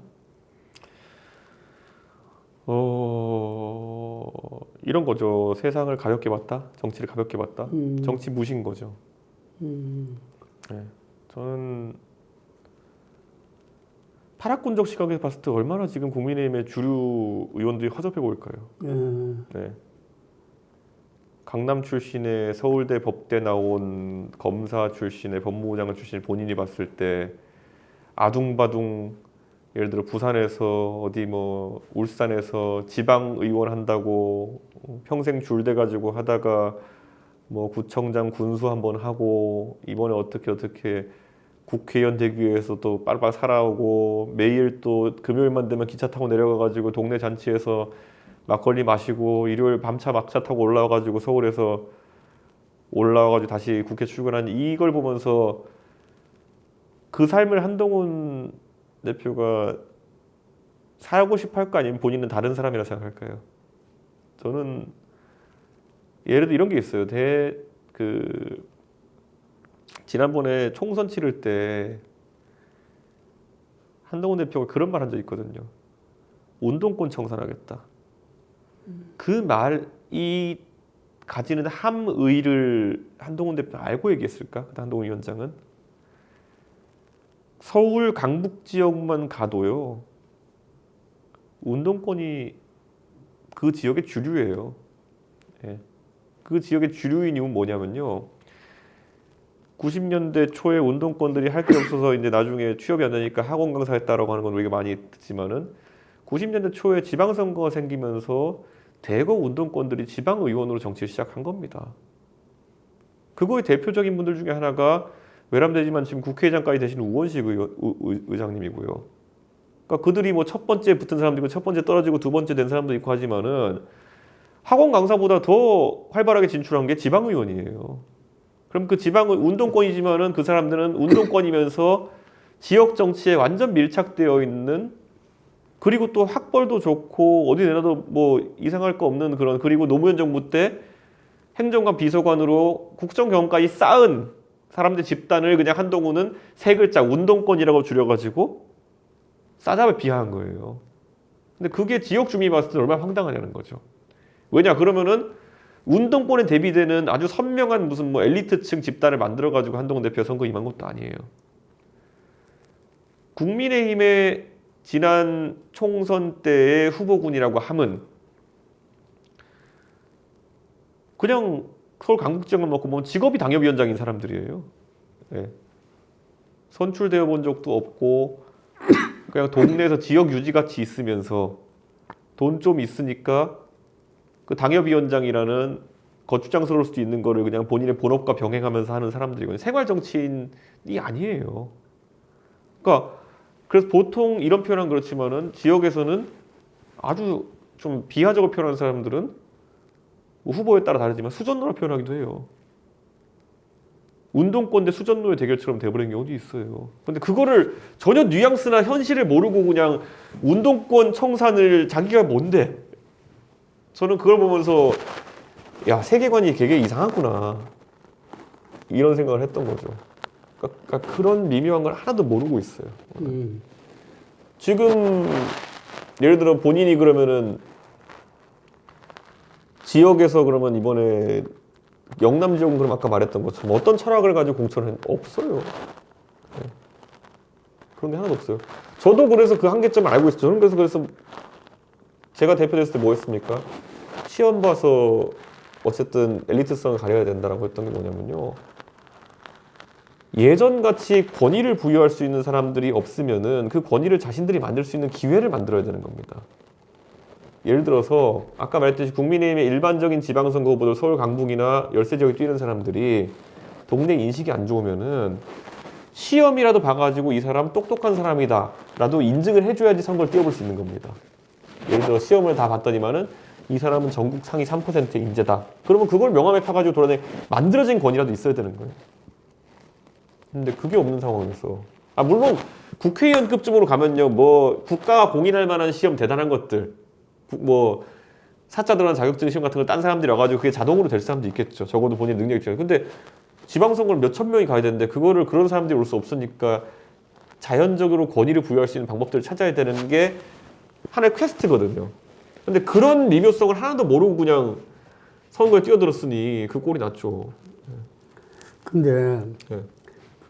이런 거죠. 세상을 가볍게 봤다, 정치를 가볍게 봤다, 정치 무신 거죠. 네. 저는 파락군적 시각에서 봤을 때 얼마나 지금 국민의힘의 주류 의원들이 허접해 보일까요? 네. 강남 출신의 서울대 법대 나온 검사 출신의 법무부 장관 출신 본인이 봤을 때 아둥바둥 예를 들어 부산에서 어디 뭐 울산에서 지방 의원 한다고 평생 줄대 가지고 하다가 뭐 구청장 군수 한번 하고 이번에 어떻게 국회의원 되기 위해서 또 빨빨 살아오고 매일 또 금요일만 되면 기차 타고 내려가 가지고 동네 잔치에서 막걸리 마시고 일요일 밤차 막차 타고 올라와 가지고 서울에서 올라와 가지고 다시 국회 출근한 이걸 보면서 그 삶을 한동훈 대표가 살고 싶어 할까 아니면 본인은 다른 사람이라 생각할까요? 저는 예를 들어 이런 게 있어요. 지난번에 총선 치를 때 한동훈 대표가 그런 말 한 적 있거든요. 운동권 청산하겠다. 그 말이 가지는 함의를 한동훈 대표가 알고 얘기했을까? 한동훈 위원장은 서울 강북 지역만 가도요. 운동권이 그 지역의 주류예요. 예. 그 지역의 주류인 이유는 뭐냐면요. 90년대 초에 운동권들이 할 게 없어서 이제 나중에 취업이 안 되니까 학원 강사했다라고 하는 건 우리가 많이 듣지만은 90년대 초에 지방선거가 생기면서 대거 운동권들이 지방의원으로 정치를 시작한 겁니다. 그거의 대표적인 분들 중에 하나가 외람되지만 지금 국회의장까지 되신 우원식 의장님이고요. 그러니까 그들이 뭐 첫 번째 붙은 사람도 있고 첫 번째 떨어지고 두 번째 된 사람도 있고 하지만은 학원 강사보다 더 활발하게 진출한 게 지방의원이에요. 그럼 그 지방은 운동권이지만은 그 사람들은 운동권이면서 지역 정치에 완전 밀착되어 있는 그리고 또 학벌도 좋고 어디 내놔도 뭐 이상할 거 없는 그런 그리고 노무현 정부 때 행정관 비서관으로 국정 경험까지 쌓은 사람들 집단을 그냥 한동훈은 세 글자 운동권이라고 줄여가지고 싸잡아 비하한 거예요. 근데 그게 지역 주민이 봤을 때 얼마나 황당하냐는 거죠. 왜냐 그러면은 운동권에 대비되는 아주 선명한 무슨 뭐 엘리트층 집단을 만들어가지고 한동훈 대표가 선거 임한 것도 아니에요. 국민의힘의 지난 총선 때의 후보군이라고 함은 그냥 서울 강북지역만 먹고 보면 직업이 당협위원장인 사람들이에요. 네. 선출되어 본 적도 없고 그냥 동네에서 지역 유지같이 있으면서 돈 좀 있으니까 그 당협위원장이라는 거추장스러울 수도 있는 거를 그냥 본인의 본업과 병행하면서 하는 사람들이거든요. 생활 정치인이 아니에요. 그러니까 그래서 보통 이런 표현은 그렇지만은 지역에서는 아주 좀 비하적으로 표현하는 사람들은 후보에 따라 다르지만 수전노라 표현하기도 해요. 운동권 대 수전노의 대결처럼 돼버린 경우도 있어요. 근데 그거를 전혀 뉘앙스나 현실을 모르고 그냥 운동권 청산을 자기가 뭔데? 저는 그걸 보면서 야 세계관이 되게 이상하구나 이런 생각을 했던 거죠. 그러니까 그런 미묘한 걸 하나도 모르고 있어요. 지금 예를 들어 본인이 그러면은 지역에서 그러면 이번에 영남 지역은 그럼 아까 말했던 것처럼 어떤 철학을 가지고 공천을 없어요. 네. 그런 게 하나도 없어요. 저도 그래서 그 한계점을 알고 있어요. 저는 그래서 제가 대표됐을 때 뭐 했습니까? 시험 봐서 어쨌든 엘리트성을 가려야 된다라고 했던 게 뭐냐면요. 예전같이 권위를 부여할 수 있는 사람들이 없으면은 그 권위를 자신들이 만들 수 있는 기회를 만들어야 되는 겁니다. 예를 들어서 아까 말했듯이 국민의힘의 일반적인 지방선거 후보들 서울 강북이나 열세 지역에 뛰는 사람들이 동네 인식이 안 좋으면은 시험이라도 봐가지고 이 사람 똑똑한 사람이다 라도 인증을 해줘야지 선거를 뛰어볼 수 있는 겁니다. 예를 들어 시험을 다 봤더니만은 이 사람은 전국 상위 3%의 인재다. 그러면 그걸 명함에 타가지고 돌아다니 만들어진 권위라도 있어야 되는 거예요. 근데 그게 없는 상황에서 물론 국회의원급쯤으로 가면요 뭐 국가가 공인할 만한 시험 대단한 것들 뭐 사자 들어간 자격증 시험 같은 걸 딴 사람들이 와가지고 그게 자동으로 될 사람도 있겠죠. 적어도 본인 능력이 있잖아요. 근데 지방선거를 몇천 명이 가야 되는데 그거를 그런 사람들이 올 수 없으니까 자연적으로 권위를 부여할 수 있는 방법들을 찾아야 되는 게 하나의 퀘스트거든요. 근데 그런 미묘성을 하나도 모르고 그냥 선거에 뛰어들었으니 그 꼴이 났죠. 근데 네.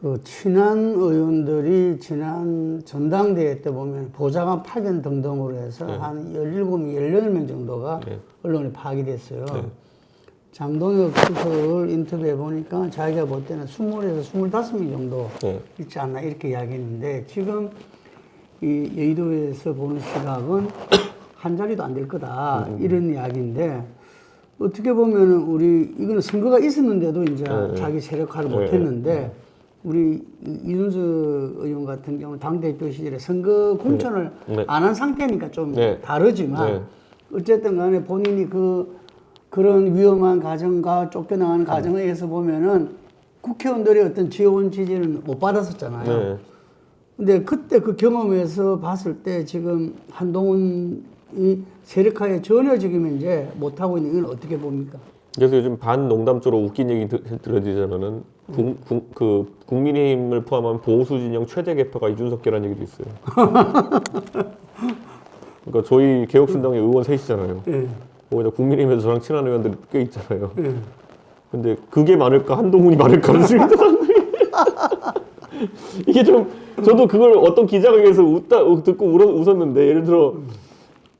그 친한 의원들이 지난 전당대회 때 보면 보좌관 파견 등등으로 해서 네. 한 17명, 18명 정도가 네. 언론에 파악이 됐어요. 네. 장동혁 수석을 인터뷰해 보니까 자기가 볼 때는 20에서 25명 정도 네. 있지 않나 이렇게 이야기했는데 지금 이 여의도에서 보는 시각은 한 자리도 안 될 거다 이런 이야기인데 어떻게 보면은 우리 이거는 선거가 있었는데도 이제 자기 세력화를 못했는데 우리 이준석 의원 같은 경우는 당대표 시절에 선거 공천을 안 한 상태니까 좀 다르지만 어쨌든 간에 본인이 그런 위험한 과정과 쫓겨나가는 과정에 의해서 보면은 국회의원들의 어떤 지원 지지는 못 받았었잖아요. 근데 그때 그 경험에서 봤을 때 지금 한동훈이 세력화에 전혀 지금 이제 못하고 있는 이건 어떻게 봅니까? 그래서 요즘 반농담조로 웃긴 얘기 들어드리자면은 국민의힘을 포함한 보수 진영 최대 개표가 이준석계라는 얘기도 있어요. 그러니까 저희 개혁신당의 의원 셋이잖아요. 거기다 국민의힘에서 저랑 친한 의원들이 꽤 있잖아요. 근데 그게 많을까 한동훈이 많을까는 생각이 이게 좀 저도 그걸 어떤 기자회견에서 듣고 웃었는데 예를 들어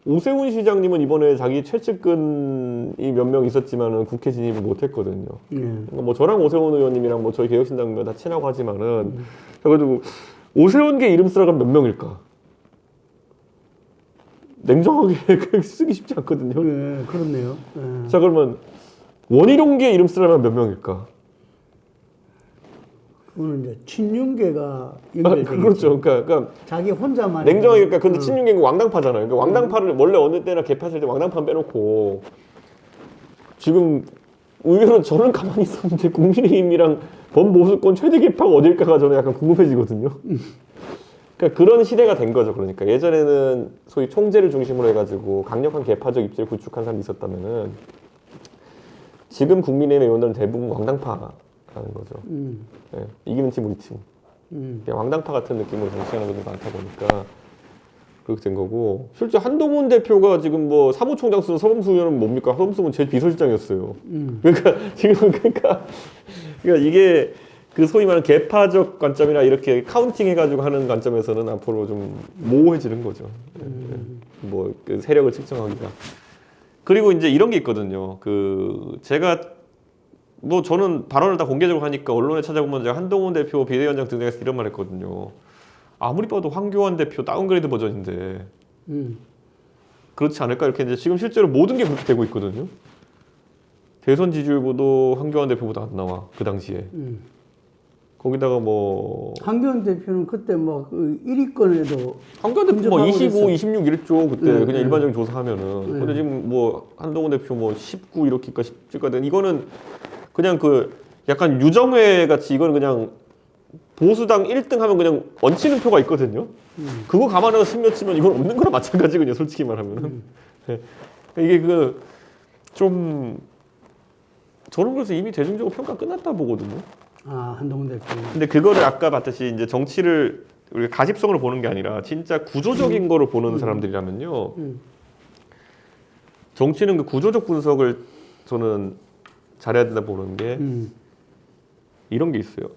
오세훈 시장님은 이번에 자기 최측근이 몇 명 있었지만은 국회 진입을 못했거든요. 그러니까 뭐 저랑 오세훈 의원님이랑 뭐 저희 개혁신당 다 친하고 하지만은 그래가지고 오세훈계 이름 쓰라고 몇 명일까? 냉정하게 쓰기 쉽지 않거든요. 네, 그렇네요. 자 그러면 원희룡계 이름 쓰라면 몇 명일까? 그거는 이제 친윤계가 연결되겠죠. 그렇죠. 그러니까 자기 혼자만 냉정하게 그러니까 근데 친윤계는 왕당파잖아요. 그러니까 왕당파를 원래 어느 때나 개파했을 때 왕당파 빼놓고 지금 의외로 저는 가만히 있었는데 국민의힘이랑 범보수권 최대 개파가 어딜까가 저는 약간 궁금해지거든요. 그러니까 그런 시대가 된 거죠. 그러니까 예전에는 소위 총재를 중심으로 해가지고 강력한 개파적 입지를 구축한 사람이 있었다면은 지금 국민의힘 의원들은 대부분 왕당파라는 거죠. 네, 이기는 팀 우리 팀. 그냥 왕당파 같은 느낌으로 정치하는 분들이 많다 보니까 그렇게 된 거고 실제 한동훈 대표가 지금 뭐 사무총장 쓰는 서범수 의원은 뭡니까? 서범수는 제 비서실장이었어요. 그러니까 지금 그러니까 이게 그 소위 말하는 개파적 관점이나 이렇게 카운팅 해가지고 하는 관점에서는 앞으로 좀 모호해지는 거죠. 뭐 그 세력을 측정하기가. 그리고 이제 이런 게 있거든요. 제가 뭐 저는 발언을 다 공개적으로 하니까 언론에 찾아보면 제가 한동훈 대표 비대위원장 등등에서 이런 말 했거든요. 아무리 봐도 황교안 대표 다운그레이드 버전인데 그렇지 않을까 이렇게 이제 지금 실제로 모든 게 그렇게 되고 있거든요. 대선 지지율보도 황교안 대표보다 안 나와 그 당시에. 거기다가 뭐 황교안 대표는 그때 뭐 1위권에도 황교안 대표 뭐 25, 26 이랬죠 그때 그냥 일반적인 조사하면은. 근데 지금 뭐 한동훈 대표 뭐 19 이렇게까 17가 된 이거는 그냥 약간 유정회 같이 이거는 그냥 보수당 1등 하면 그냥 얹히는 표가 있거든요. 그거 감안해서 10몇 치면 이건 없는 거랑 마찬가지거든요. 솔직히 말하면은. 이게 좀 저는 그래서 이미 대중적으로 평가 끝났다 보거든요. 한동훈 대표. 근데 그거를 아까 봤듯이 이제 정치를 우리가 가십성으로 보는 게 아니라 진짜 구조적인 거로 보는 사람들이라면요. 정치는 그 구조적 분석을 저는 잘해야 된다 보는 게 이런 게 있어요.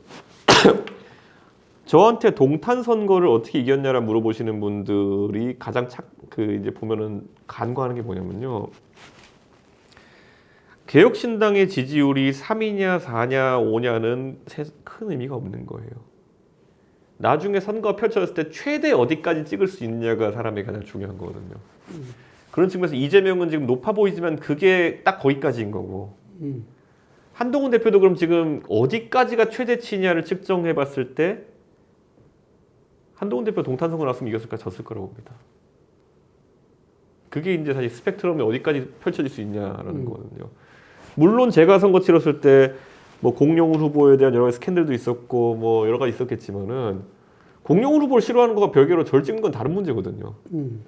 저한테 동탄 선거를 어떻게 이겼냐라 물어보시는 분들이 가장 이제 보면은 간과하는 게 뭐냐면요. 개혁신당의 지지율이 3이냐 4냐 5냐는 큰 의미가 없는 거예요. 나중에 선거가 펼쳐졌을 때 최대 어디까지 찍을 수 있느냐가 사람이 가장 중요한 거거든요. 그런 측면에서 이재명은 지금 높아 보이지만 그게 딱 거기까지인 거고 한동훈 대표도 그럼 지금 어디까지가 최대치냐를 측정해 봤을 때 한동훈 대표 동탄 선거 나왔으면 이겼을까 졌을 거라고 봅니다. 그게 이제 사실 스펙트럼이 어디까지 펼쳐질 수 있냐라는 거거든요. 물론 제가 선거 치렀을 때 뭐 공룡 후보에 대한 여러 가지 스캔들도 있었고 뭐 여러 가지 있었겠지만은 공룡 후보를 싫어하는 거가 별개로 저를 찍는 건 다른 문제거든요.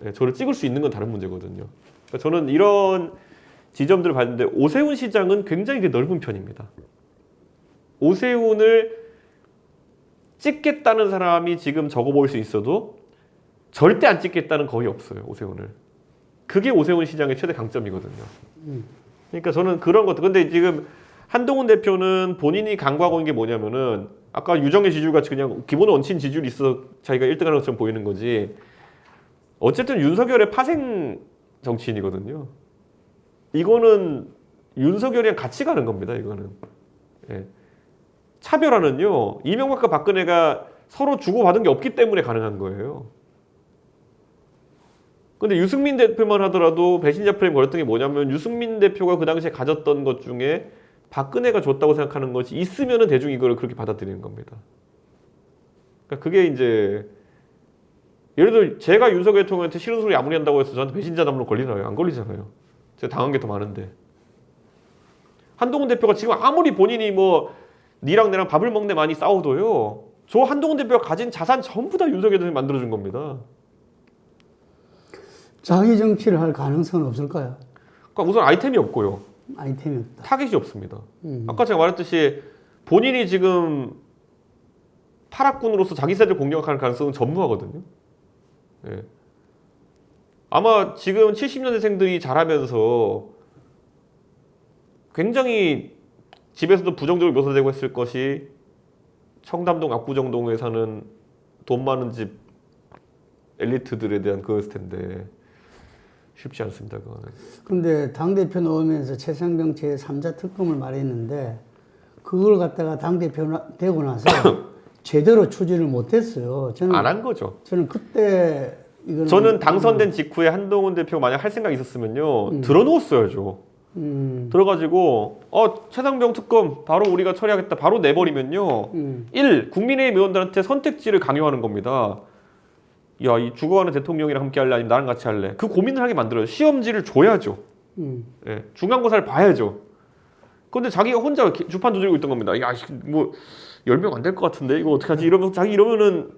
네, 저를 찍을 수 있는 건 다른 문제거든요. 그러니까 저는 이런 지점들을 봤는데 오세훈 시장은 굉장히 넓은 편입니다. 오세훈을 찍겠다는 사람이 지금 적어 보일 수 있어도 절대 안 찍겠다는 거의 없어요. 오세훈을. 그게 오세훈 시장의 최대 강점이거든요. 그러니까 저는 그런 것들. 근데 지금 한동훈 대표는 본인이 강구하고 있는 게 뭐냐면은 아까 유정의 지지율 같이 그냥 기본 원칙 지지율이 있어 자기가 1등하는 것처럼 보이는 거지. 어쨌든 윤석열의 파생 정치인이거든요. 이거는 윤석열이랑 같이 가는 겁니다. 이거는. 예. 차별화는요. 이명박과 박근혜가 서로 주고받은 게 없기 때문에 가능한 거예요. 근데 유승민 대표만 하더라도 배신자 프레임 걸었던 게 뭐냐면 유승민 대표가 그 당시에 가졌던 것 중에 박근혜가 줬다고 생각하는 것이 있으면은 대중이 이걸 그렇게 받아들이는 겁니다. 그러니까 그게 이제 예를 들어 제가 윤석열 대통령한테 싫은 소리 아무리 한다고 해서 저한테 배신자 담론 걸리나요? 안 걸리잖아요. 제가 당한 게 더 많은데. 한동훈 대표가 지금 아무리 본인이 뭐 니랑 내랑 밥을 먹네 많이 싸워도요. 저 한동훈 대표가 가진 자산 전부 다 윤석열 대통령이 만들어준 겁니다. 자기 정치를 할 가능성은 없을까요? 그러니까 우선 아이템이 없고요. 아이템이 없다. 타겟이 없습니다. 아까 제가 말했듯이 본인이 지금 파락군으로서 자기 세대를 공격할 가능성은 전무하거든요. 예. 아마 지금 70년대생들이 자라면서 굉장히 집에서도 부정적으로 묘사되고 했을 것이 청담동 압구정동에 사는 돈 많은 집 엘리트들에 대한 그거였을 텐데 쉽지 않습니다. 그거는. 근데 당대표 나오면서 최상병 제3자 특검을 말했는데 그걸 갖다가 당대표 되고 나서 제대로 추진을 못했어요. 저는 안 한 거죠. 저는 그때 이거는 저는 당선된 직후에 한동훈 대표가 만약 할 생각이 있었으면요. 들어놓았어야죠. 들어가지고 최상병 특검 바로 우리가 처리하겠다 바로 내버리면요. 1. 국민의힘 의원들한테 선택지를 강요하는 겁니다. 야, 이 죽어가는 대통령이랑 함께 할래 아니면 나랑 같이 할래? 그 고민을 하게 만들어요. 시험지를 줘야죠. 예, 중간고사를 봐야죠. 그런데 자기가 혼자 주판 두드리고 있던 겁니다. 야, 뭐 10명 안 될 것 같은데 이거 어떡하지? 이러면서 자기 이러면은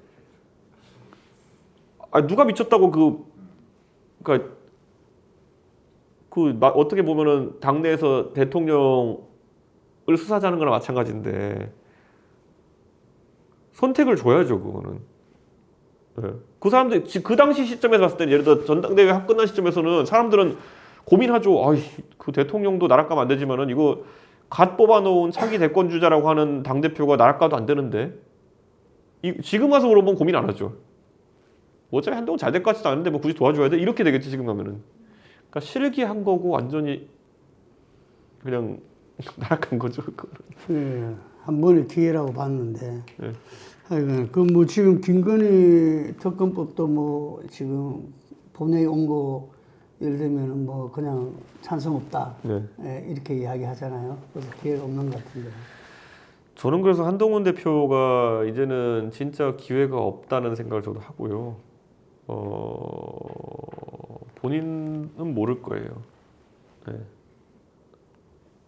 누가 미쳤다고 그러니까 어떻게 보면은 당내에서 대통령을 수사하자는 거나 마찬가지인데 선택을 줘야죠, 그거는. 네. 그 사람들 그 당시 시점에서 봤을 때 예를 들어 전당대회 합 끝난 시점에서는 사람들은 고민하죠. 그 대통령도 나락가면 안 되지만은 이거 갓 뽑아놓은 차기 대권 주자라고 하는 당 대표가 나락가도 안 되는데 지금 와서 물어보면 고민 안 하죠. 어차피 한동훈 잘 될 것 같지도 않은데 뭐 굳이 도와줘야 돼? 이렇게 되겠지 지금 가면은. 그러니까 실기한 거고 완전히 그냥 나락간 거죠. 예, 한 번의 기회라고 봤는데. 네. 하여간 뭐 지금 김건희 특검법도 뭐 지금 본회의 온 거 예를 들면 뭐 그냥 찬성 없다. 네. 예, 이렇게 이야기하잖아요. 그래서 기회가 없는 것 같은데. 저는 그래서 한동훈 대표가 이제는 진짜 기회가 없다는 생각을 저도 하고요. 본인은 모를 거예요. 네.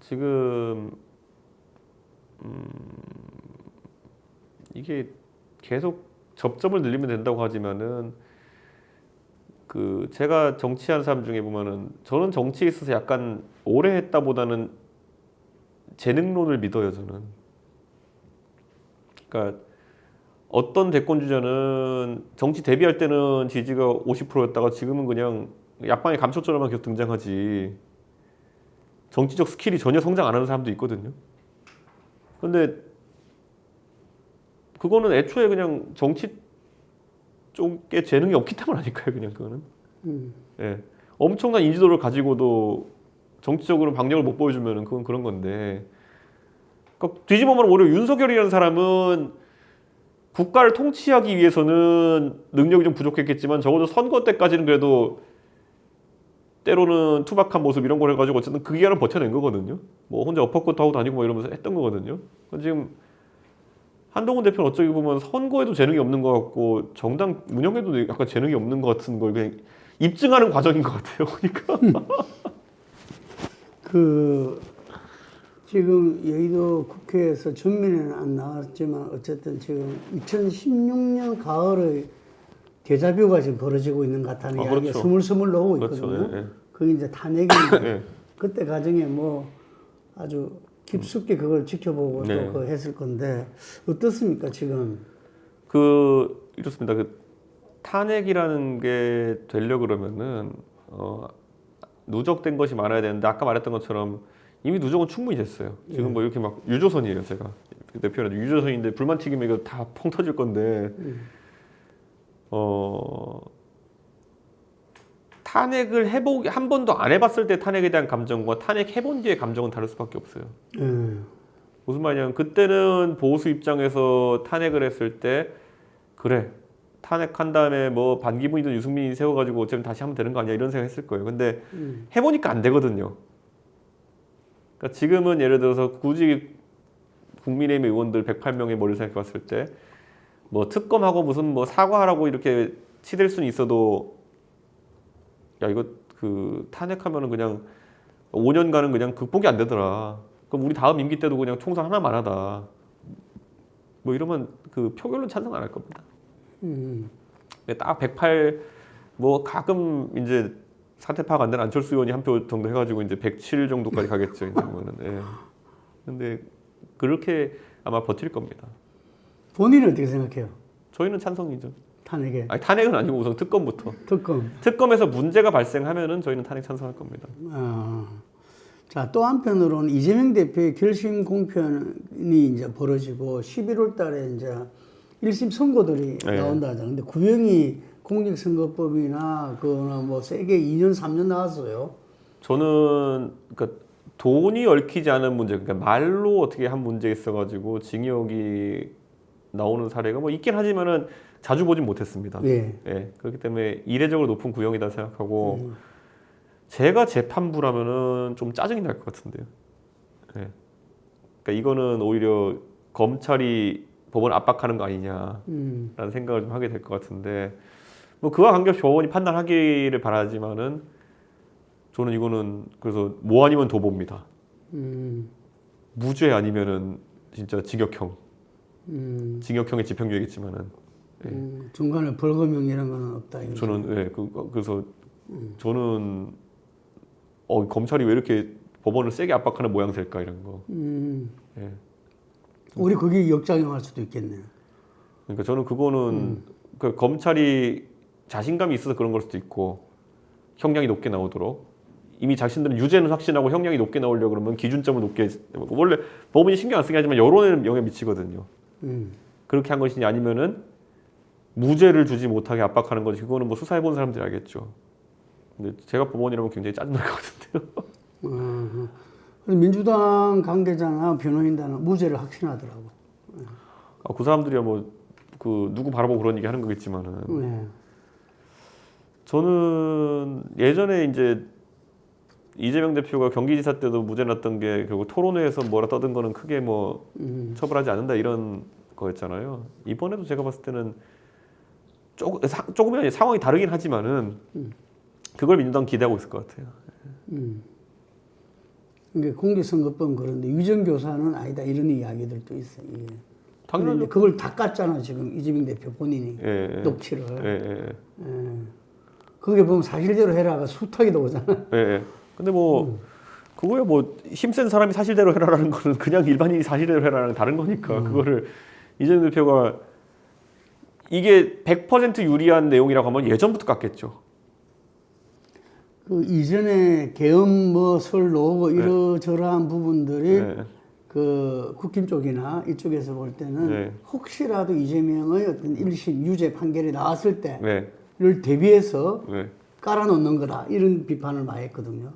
지금 이게 계속 접점을 늘리면 된다고 하지만은 제가 정치한 사람 중에 보면은 저는 정치에 있어서 약간 오래 했다보다는 재능론을 믿어요, 저는. 그러니까 어떤 대권 주자는 정치 데뷔할 때는 지지가 50%였다가 지금은 그냥 약방의 감초처럼만 계속 등장하지. 정치적 스킬이 전혀 성장 안 하는 사람도 있거든요. 근데 그거는 애초에 그냥 정치 쪽에 재능이 없기 때문 아닐까요? 그냥 그거는. 예. 엄청난 인지도를 가지고도 정치적으로 방력을 못 보여주면은 그건 그런 건데. 그러니까 뒤집어 보면 오히려 윤석열이라는 사람은 국가를 통치하기 위해서는 능력이 좀 부족했겠지만 적어도 선거 때까지는 그래도 때로는 투박한 모습 이런 걸 해가지고 어쨌든 그 기간을 버텨낸 거거든요. 뭐 혼자 어퍼컷 하고 다니고 뭐 이러면서 했던 거거든요. 지금 한동훈 대표는 어쩌게 보면 선거에도 재능이 없는 것 같고 정당 운영에도 약간 재능이 없는 것 같은 걸 그냥 입증하는 과정인 것 같아요. 그러니까 그 지금 여의도 국회에서 전면에는 안 나왔지만 어쨌든 지금 2016년 가을의 데자뷰가 지금 벌어지고 있는 것 같다는 이야기가 그렇죠. 스물스물 나오고 그렇죠. 있거든요. 예, 예. 그게 이제 탄핵인데 예. 그때 과정에 뭐 아주 깊숙이 그걸 지켜보고 네. 또 그 했을 건데 어떻습니까 지금? 이렇습니다. 그 탄핵이라는 게 되려 그러면은 누적된 것이 많아야 되는데 아까 말했던 것처럼 이미 누적은 충분히 됐어요. 지금 뭐 이렇게 막 유조선이에요. 제가 그때 표현해도 유조선인데 불만 튀기면 이거 다 펑 터질 건데 탄핵을 해보기 한 번도 안 해봤을 때 탄핵에 대한 감정과 탄핵 해본 뒤의 감정은 다를 수밖에 없어요. 무슨 말이냐면 그때는 보수 입장에서 탄핵을 했을 때 그래 탄핵한 다음에 뭐 반기문이든 유승민이 세워가지고 어쩌면 다시 하면 되는 거 아니야 이런 생각했을 거예요. 근데 해보니까 안 되거든요. 그러니까 지금은 예를 들어서 굳이 국민의힘 의원들 108명의 머리를 생각해봤을 때 뭐 특검하고 무슨 뭐 사과하라고 이렇게 치댈 수는 있어도 야 이거 그 탄핵하면은 그냥 5년간은 그냥 극복이 안 되더라. 그럼 우리 다음 임기 때도 그냥 총선 하나만 하다. 뭐 이러면 그 표결론 찬성 안 할 겁니다. 딱 108 뭐 가끔 이제 사태 파악 안 되는 안철수 의원이 한 표 정도 해가지고 이제 107 정도까지 가겠죠. 이제 뭐는. 예. 근데 그렇게 아마 버틸 겁니다. 본인은 어떻게 생각해요? 저희는 찬성이죠. 탄핵에? 아니 탄핵은 아니고 우선 특검부터. 특검에서 문제가 발생하면은 저희는 탄핵 찬성할 겁니다. 자, 또 한편으로는 이재명 대표의 결심 공편이 이제 벌어지고 11월 달에 이제 1심 선고들이 나온다 하잖아요. 근데 구형이 공직선거법이나 그거나 뭐 세게 2년, 3년 나왔어요. 저는 그러니까 돈이 얽히지 않은 문제, 그러니까 말로 어떻게 한 문제 있어가지고 징역이 나오는 사례가 뭐 있긴 하지만은 자주 보진 못했습니다. 예, 그렇기 때문에 이례적으로 높은 구형이다 생각하고 제가 재판부라면은 좀 짜증이 날 것 같은데요. 예, 그러니까 이거는 오히려 검찰이 법원을 압박하는 거 아니냐라는 생각을 좀 하게 될 것 같은데 뭐 그와 관계없이 법원이 판단하기를 바라지만은 저는 이거는 그래서 뭐 아니면 도보입니다. 무죄 아니면은 진짜 징역형. 징역형의 집행유예겠지만은 중간에 벌금형 이런 건 없다. 저는 그래서 저는 검찰이 왜 이렇게 법원을 세게 압박하는 모양새일까 이런 거. 예. 우리 그게 역작용할 수도 있겠네요. 그러니까 저는 그거는 그 검찰이 자신감이 있어서 그런 걸 수도 있고 형량이 높게 나오도록 이미 자신들은 유죄는 확신하고 형량이 높게 나오려고 그러면 기준점을 높게 원래 법원이 신경 안 쓰게 하지만 여론에는 영향 미치거든요. 그렇게 한 것이냐 아니면은 무죄를 주지 못하게 압박하는 것이 그거는 뭐 수사해본 사람들이 알겠죠. 근데 제가 법원이라면 굉장히 짜증날 것 같은데요. 민주당 관계자나 변호인단은 무죄를 확신하더라고. 그 사람들이야 뭐 그 누구 바라보고 그런 얘기 하는 거겠지만은 저는 예전에 이제 이재명 대표가 경기지사 때도 무죄 났던 게 결국 토론회에서 뭐라 떠든 거는 크게 뭐 처벌하지 않는다 이런 거였잖아요. 이번에도 제가 봤을 때는 조금은 상황이 다르긴 하지만은 그걸 민주당 기대하고 있을 것 같아요. 이게 공직선거법은 그런데 유전교사는 아니다 이런 이야기들도 있어요. 이게. 당연히 그걸 다 깠잖아 지금 이재명 대표 본인이 녹취를. 그게 보면 사실대로 해라가 숱하게 나오잖아. 근데 뭐 그거야 뭐 힘센 사람이 사실대로 해라라는 거는 그냥 일반인이 사실대로 해라라는 다른 거니까 그거를 이재명 대표가 이게 100% 유리한 내용이라고 하면 예전부터 깠겠죠. 그 이전에 계엄 설 나오고 이러저러한 부분들이 그 국힘 쪽이나 이쪽에서 볼 때는 혹시라도 이재명의 어떤 1심 유죄 판결이 나왔을 때를 대비해서 깔아놓는 거다 이런 비판을 많이 했거든요.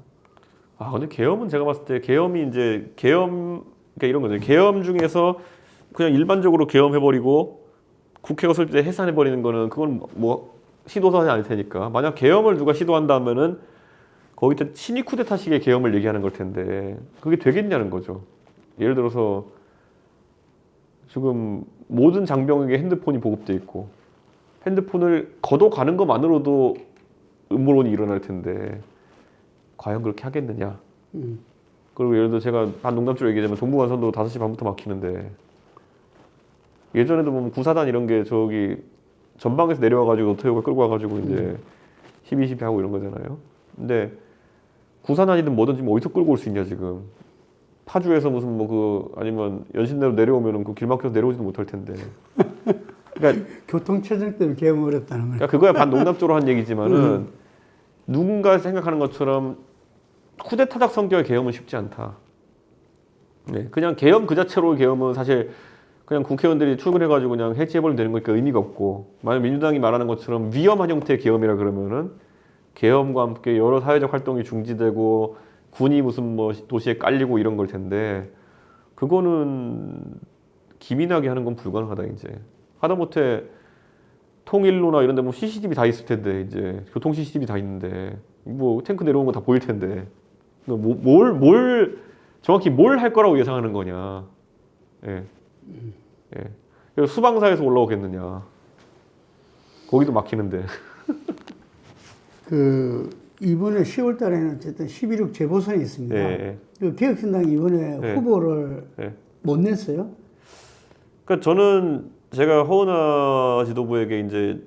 아 근데 계엄은 제가 봤을 때 계엄이 이제 계엄 그러니까 이런 거죠. 계엄 중에서 그냥 일반적으로 계엄해버리고 국회가 설 때 해산해버리는 거는 그건 뭐 시도하지 않을 테니까 만약 계엄을 누가 시도한다면은 거기다 친위 쿠데타식의 계엄을 얘기하는 걸 텐데 그게 되겠냐는 거죠. 예를 들어서 지금 모든 장병에게 핸드폰이 보급돼 있고 핸드폰을 걷어가는 것만으로도 음모론이 일어날 텐데 과연 그렇게 하겠느냐. 그리고 예를 들어 제가 반 농담적으로 얘기하자면 동부간선도 5시 반부터 막히는데 예전에도 보면 구사단 이런 게 저기 전방에서 내려와가지고 노태우가 끌고 와가지고 이제 12.12 하고 이런 거잖아요. 근데 구사단이든 뭐든지 뭐 어디서 끌고 올 수 있냐 지금. 파주에서 무슨 뭐 그 아니면 연신내로 내려오면은 그 길 막혀서 내려오지도 못할 텐데. 그러니까 교통체증 때문에 계엄을 했다는 거예요. 그러니까 그거야 반 농담적으로 한 얘기지만은 누군가 생각하는 것처럼 쿠데타적 성격의 계엄은 쉽지 않다. 네, 그냥 계엄 그 자체로 계엄은 사실 그냥 국회의원들이 출근해가지고 그냥 해체해버리면 되는 거니까 의미가 없고 만약 민주당이 말하는 것처럼 위험한 형태의 계엄이라 그러면은 계엄과 함께 여러 사회적 활동이 중지되고 군이 무슨 뭐 도시에 깔리고 이런 걸 텐데 그거는 기민하게 하는 건 불가능하다 이제 하다못해 통일로나 이런 데 뭐 CCTV 다 있을 텐데 이제 교통 CCTV 다 있는데 뭐 탱크 내려오는 거 다 보일 텐데 뭘 정확히 뭘 할 거라고 예상하는 거냐. 예. 예. 그래서 수방사에서 올라오겠느냐. 거기도 막히는데. 그 이번에 10월 달에는 어쨌든 11.6 재보선이 있습니다. 예. 그 개혁신당이 이번에 후보를 못 냈어요? 그러니까 저는 제가 허은하 지도부에게 이제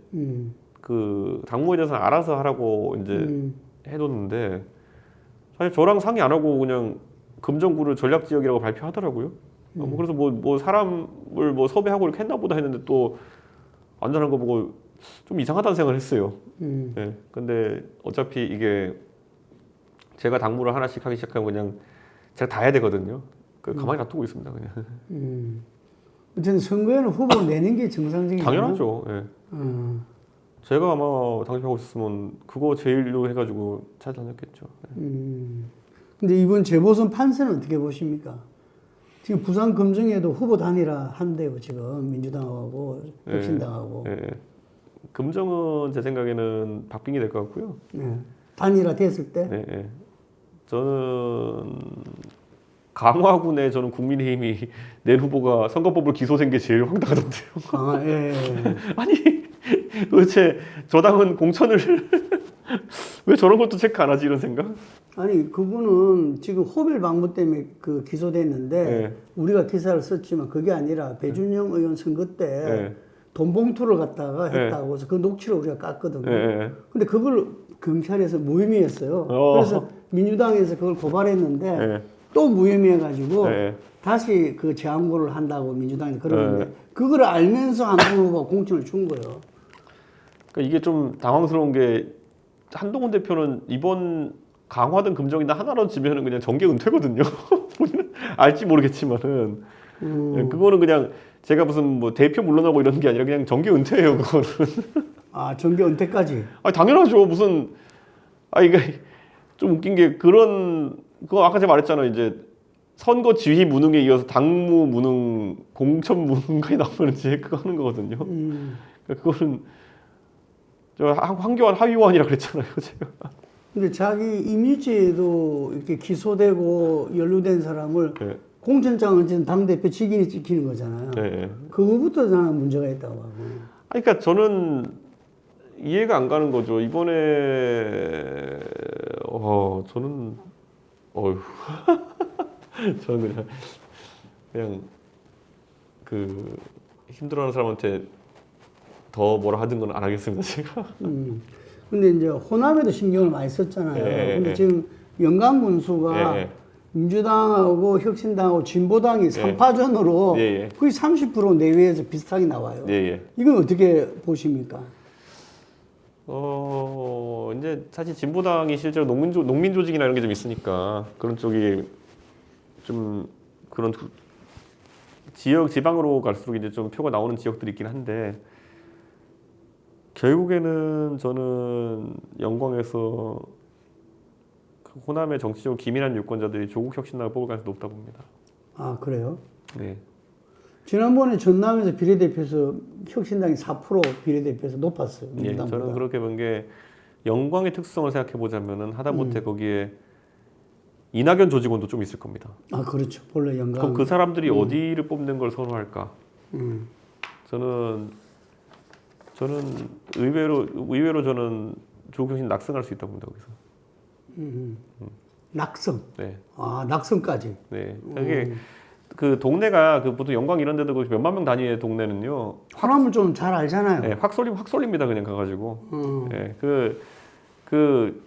그 당무에 대해서 알아서 하라고 이제 해뒀는데 사실 저랑 상의 안 하고 그냥 금정구를 전략 지역이라고 발표하더라고요. 뭐 그래서 뭐 사람을 뭐 섭외하고 이렇게 했나 보다 했는데 또 안전한 거 보고 좀 이상하다는 생각을 했어요. 예. 근데 어차피 이게 제가 당무를 하나씩 하기 시작하면 그냥 제가 다 해야 되거든요. 가만히 놔두고 있습니다, 그냥. 어쨌든 선거에는 후보를 내는 게 정상적이죠. 당연하죠. 예. 제가 아마 당선하고 있었으면 그거 제일로 해가지고 찾아다녔겠죠. 근데 이번 재보선 판세는 어떻게 보십니까? 지금 부산 금정에도 후보 단일화 한대요, 지금 민주당하고 혁신당하고. 예. 금정은 제 생각에는 박빙이 될 것 같고요. 단일화 됐을 때? 네. 저는 강화군에 저는 국민의힘이 낸 후보가 선거법을 기소된 게 제일 황당하던데요. 예. 아니 도대체 저 당은 공천을 왜 저런 것도 체크 안 하지 이런 생각? 아니 그분은 지금 호별 방문 때문에 그 기소됐는데 우리가 기사를 썼지만 그게 아니라 배준영 의원 선거 때 돈 봉투를 갖다가 했다고 해서 그 녹취를 우리가 깠거든요. 근데 그걸 경찰에서 무혐의했어요. 그래서 민주당에서 그걸 고발했는데 또 무혐의해가지고 다시 그 재항고를 한다고 민주당이 그러는데 그걸 알면서 한동훈 후보가 공천을 준 거예요. 그러니까 이게 좀 당황스러운 게 한동훈 대표는 이번 강화든 금정이나 하나로 지면은 그냥 정계 은퇴거든요. 우리는 알지 모르겠지만은 그거는 그냥 제가 무슨 뭐 대표 물러나고 이런 게 아니라 그냥 정계 은퇴예요. 그거는. 아 정계 은퇴까지? 아 당연하죠. 무슨 이게 좀 웃긴 게 그거 아까 제가 말했잖아요. 이제 선거 지휘 무능에 이어서 당무 무능, 공천 무능까지 나오면 이제 그거 하는 거거든요. 그러니까 그거는 저 황교안 하위원이라 그랬잖아요, 제가. 근데 자기 이미지에도 이렇게 기소되고 연루된 사람을 공천장은 당대표 직인이 찍히는 거잖아요. 그거부터 나는 문제가 있다고 하고. 그러니까 저는 이해가 안 가는 거죠. 이번에 저는 저는 그냥 그 힘들어하는 사람한테 더 뭐라 하든 건 안 하겠습니다, 제가. 근데 이제 호남에도 신경을 많이 썼잖아요. 근데 지금 연간 군수가 민주당하고 혁신당하고 진보당이 3파전으로 거의 30% 내외에서 비슷하게 나와요. 이건 어떻게 보십니까? 이제 근데 사실 진보당이 실제로 농민 조직이나 이런 게 좀 있으니까 그런 쪽이 좀 그런 지역 지방으로 갈수록 이제 좀 표가 나오는 지역들이 있긴 한데 결국에는 저는 영광에서 그 호남의 정치적으로 기민한 유권자들이 조국 혁신당을 뽑을 가능성이 높다 봅니다. 아, 그래요? 네. 지난번에 전남에서 비례대표에서 혁신당이 4% 비례대표에서 높았어요. 예, 민주당보다. 저는 그렇게 본 게 영광의 특성을 생각해 보자면은 하다못해 거기에 이낙연 조직원도 좀 있을 겁니다. 아, 그렇죠. 본래 영광. 그럼 그 사람들이 어디를 뽑는 걸 선호할까? 음. 저는 의외로 저는 조국 혁신 낙승할 수 있다고 봅니다. 거기서. 낙성. 네. 아, 낙성까지. 네. 이게 그 동네가 그 보통 영광 이런 데도 그 몇만 명 단위의 동네는요. 호남을 좀 잘 알잖아요. 네, 확 쏠립니다. 그냥 가가지고. 네, 그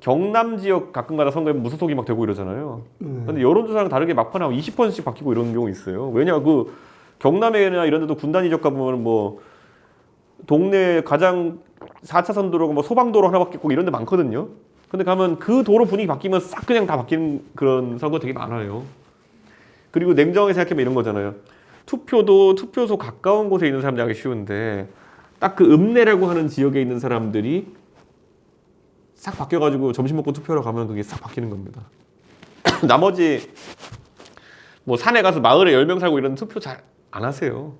경남 지역 가끔가다 선거에 무소속이 막 되고 이러잖아요. 근데 여론조사랑 다르게 막판에 20%씩 바뀌고 이런 경우 있어요. 왜냐 그 경남에나 이런 데도 군단 이적 가보면 뭐 동네 가장 4차선 도로가 뭐 소방도로 하나 바뀌고 이런 데 많거든요. 근데 가면 그 도로 분위기 바뀌면 싹 그냥 다 바뀌는 그런 선거 되게 많아요. 그리고 냉정하게 생각해보면 이런 거잖아요. 투표도 투표소 가까운 곳에 있는 사람들이 하기 쉬운데 딱 그 읍내라고 하는 지역에 있는 사람들이 싹 바뀌어가지고 점심 먹고 투표하러 가면 그게 싹 바뀌는 겁니다. 나머지 뭐 산에 가서 마을에 10명 살고 이런 투표 잘 안 하세요.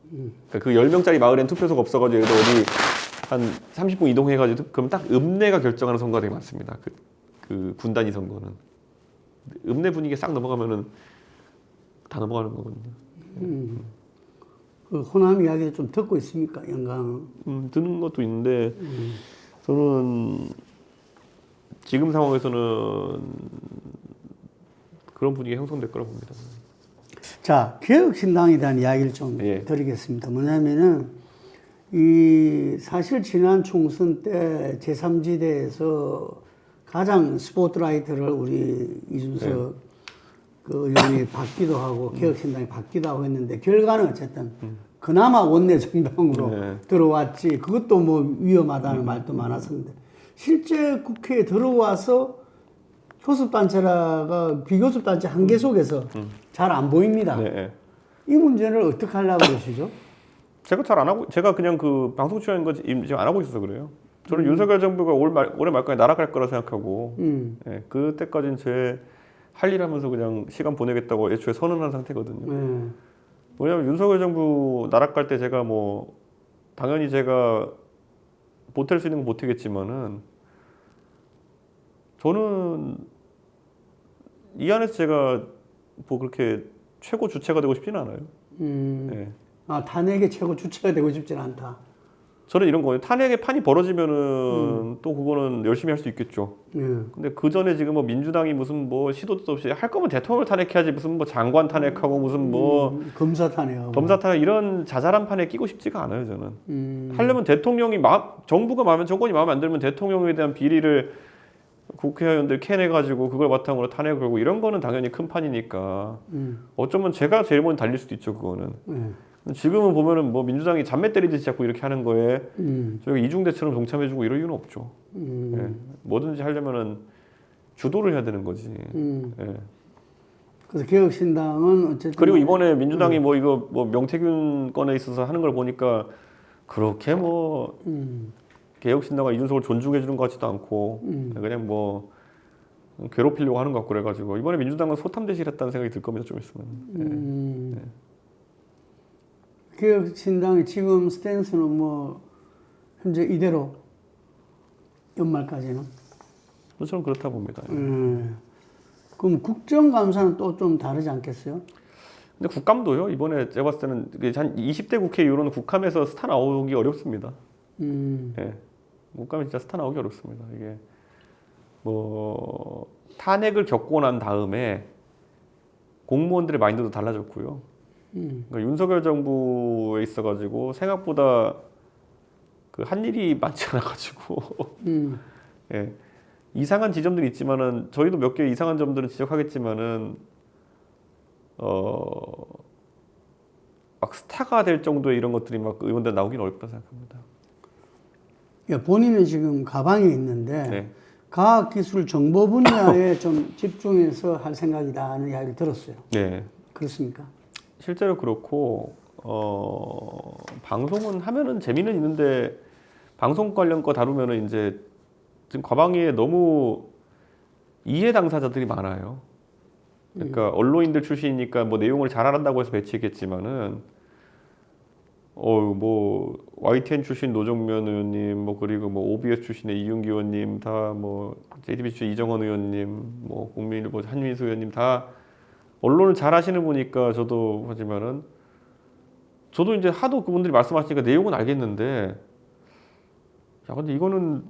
그러니까 그 10명짜리 마을엔 투표소가 없어가지고 어디 한 30분 이동해가지고 그럼 딱 읍내가 결정하는 선거가 되게 많습니다. 그 군단위 선거는 읍내 분위기에 싹 넘어가면은 다 넘어가는 거거든요. 그 호남 이야기를 좀 듣고 있습니까, 영광? 듣는 것도 있는데 저는 지금 상황에서는 그런 분위기가 형성될 거라고 봅니다. 자, 개혁신당에 대한 이야기를 좀 예. 드리겠습니다. 뭐냐면은, 사실 지난 총선 때 제3지대에서 가장 스포트라이트를 우리 이준석 그 의원이 받기도 하고, 개혁신당이 받기도 하고 했는데, 결과는 어쨌든 그나마 원내 정당으로 들어왔지, 그것도 뭐 위험하다는 말도 많았었는데, 실제 국회에 들어와서 교섭단체가 비교섭단체 한계 속에서 잘 안 보입니다. 네. 이 문제를 어떻게 하려고 그러시죠? 제가 잘 안 하고 제가 그냥 그 방송 출연한 거 지금 안 하고 있어서 그래요. 저는 윤석열 정부가 올해 말까지 날아갈 거라 생각하고 예, 그때까지는 제 할 일 하면서 그냥 시간 보내겠다고 애초에 선언한 상태거든요. 왜냐하면 윤석열 정부 날아갈 때 제가 뭐 당연히 제가 보탤 수 있는 건 보태겠지만은 저는 이 안에서 제가 뭐 그렇게 최고 주체가 되고 싶지는 않아요. 예. 아, 탄핵의 최고 주체가 되고 싶지는 않다. 저는 이런 거예요. 탄핵의 판이 벌어지면은 또 그거는 열심히 할 수 있겠죠. 근데 그 전에 지금 뭐 민주당이 무슨 뭐 시도도 없이 할 거면 대통령을 탄핵해야지 무슨 뭐 장관 탄핵하고 무슨 뭐 검사 탄핵하고. 검사 탄핵 이런 자잘한 판에 끼고 싶지가 않아요. 저는. 하려면 대통령이 정부가 정권이 마음에 안 들면 대통령에 대한 비리를 국회의원들 캐내가지고 그걸 바탕으로 탄핵을 걸고 이런 거는 당연히 큰 판이니까 어쩌면 제가 제일 먼저 달릴 수도 있죠. 그거는. 지금은 보면은 뭐 민주당이 잔매 때리듯이 자꾸 이렇게 하는 거에 저희가 이중대처럼 동참해주고 이럴 이유는 없죠. 예. 뭐든지 하려면은 주도를 해야 되는 거지. 예. 그래서 개혁신당은 어쨌든 그리고 이번에 민주당이 뭐 이거 뭐 명태균 건에 있어서 하는 걸 보니까 그렇게 뭐 개혁신당과 이준석을 존중해 주는 것 같지도 않고 그냥 뭐 괴롭히려고 하는 것 같고 그래가지고 이번에 민주당은 소탐대실했다는 생각이 들 겁니다. 좀 있으면. 예. 개혁신당의 지금 스탠스는 뭐 현재 이대로 연말까지는. 저는 그렇다 봅니다. 그럼 국정감사는 또 좀 다르지 않겠어요? 근데 국감도요. 이번에 제가 봤을 때는 한 20대 국회 이후로는 국감에서 스타 나오기 어렵습니다. 예. 국감에 진짜 스타 나오기 어렵습니다. 이게 뭐 탄핵을 겪고 난 다음에 공무원들의 마인드도 달라졌고요. 그러니까 윤석열 정부에 있어가지고 생각보다 그 한 일이 많지 않아가지고 예. 이상한 지점들이 있지만은 저희도 몇 개 이상한 점들은 지적하겠지만은 막 스타가 될 정도의 이런 것들이 막 의원들 나오긴 어렵다 생각합니다. 예, 본인은 지금 가방에 있는데 네. 과학기술 정보 분야에 좀 집중해서 할 생각이다 하는 이야기를 들었어요. 네. 그렇습니까? 실제로 그렇고 방송은 하면은 재미는 있는데 방송 관련 거 다루면은 이제 지금 과방위에 너무 이해 당사자들이 많아요. 그러니까 언론인들 출신이니까 뭐 내용을 잘 알았다고 해서 배치했겠지만은 뭐 YTN 출신 노정면 의원님, 뭐 그리고 뭐 OBS 출신의 이윤기 의원님, 다 뭐 JTBC 출신 이정원 의원님, 뭐 국민일보 한민수 의원님 다 언론을 잘 하시는 분이니까 저도 하지만은 저도 이제 하도 그분들이 말씀하시니까 내용은 알겠는데 야 근데 이거는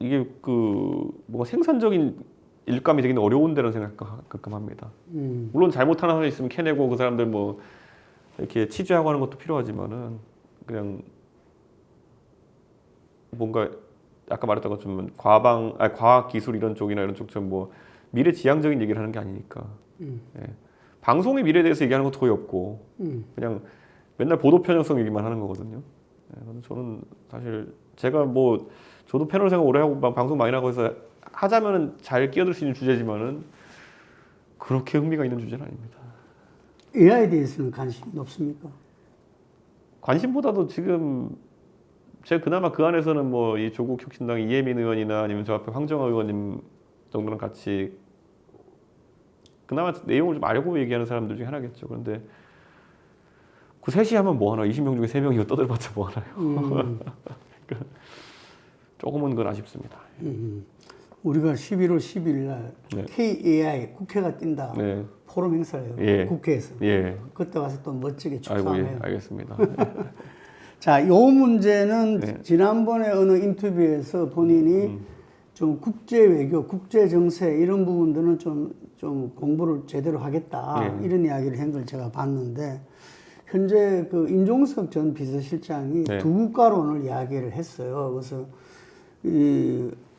이게 그 뭔가 생산적인 일감이 되기는 어려운 데라는 생각 가끔 합니다. 물론 잘못하는 사람이 있으면 캐내고 그 사람들 뭐 이렇게 취재하고 하는 것도 필요하지만은 그냥 뭔가 아까 말했던 것처럼 과학 기술 이런 쪽이나 이런 쪽처럼 뭐 미래지향적인 얘기를 하는 게 아니니까. 예. 방송의 미래에 대해서 얘기하는 것도 거의 없고 그냥 맨날 보도 편향성 얘기만 하는 거거든요. 예. 저는 사실 제가 뭐 저도 패널 생활 오래 하고 방송 많이 하고 해서 하자면은 잘 끼어들 수 있는 주제지만은 그렇게 흥미가 있는 주제는 아닙니다. AI에 대해서는 관심이 높습니까? 관심보다도 지금 제가 그나마 그 안에서는 뭐 이 조국 혁신당 이혜민 의원이나 아니면 저 앞에 황정화 의원님 정도랑 같이 그나마 내용을 좀 알고 얘기하는 사람들 중에 하나겠죠. 그런데 그 셋이 하면 뭐 하나? 20명 중에 3명이 이거 떠들봤자 뭐 하나요? 그러니까 조금은 그건 아쉽습니다. 우리가 11월 10일 날 네. KAI 국회가 뛴다 네. 포럼 행사예요. 예. 국회에서. 예. 그때 와서 또 멋지게 아이고 축사하네요. 예. 알겠습니다. 자, 요 문제는 네. 지난번에 어느 인터뷰에서 본인이 좀 국제 외교, 국제 정세 이런 부분들은 좀 공부를 제대로 하겠다 네. 이런 이야기를 한 걸 제가 봤는데 현재 그 임종석 전 비서실장이 네. 두 국가론을 이야기를 했어요. 그래서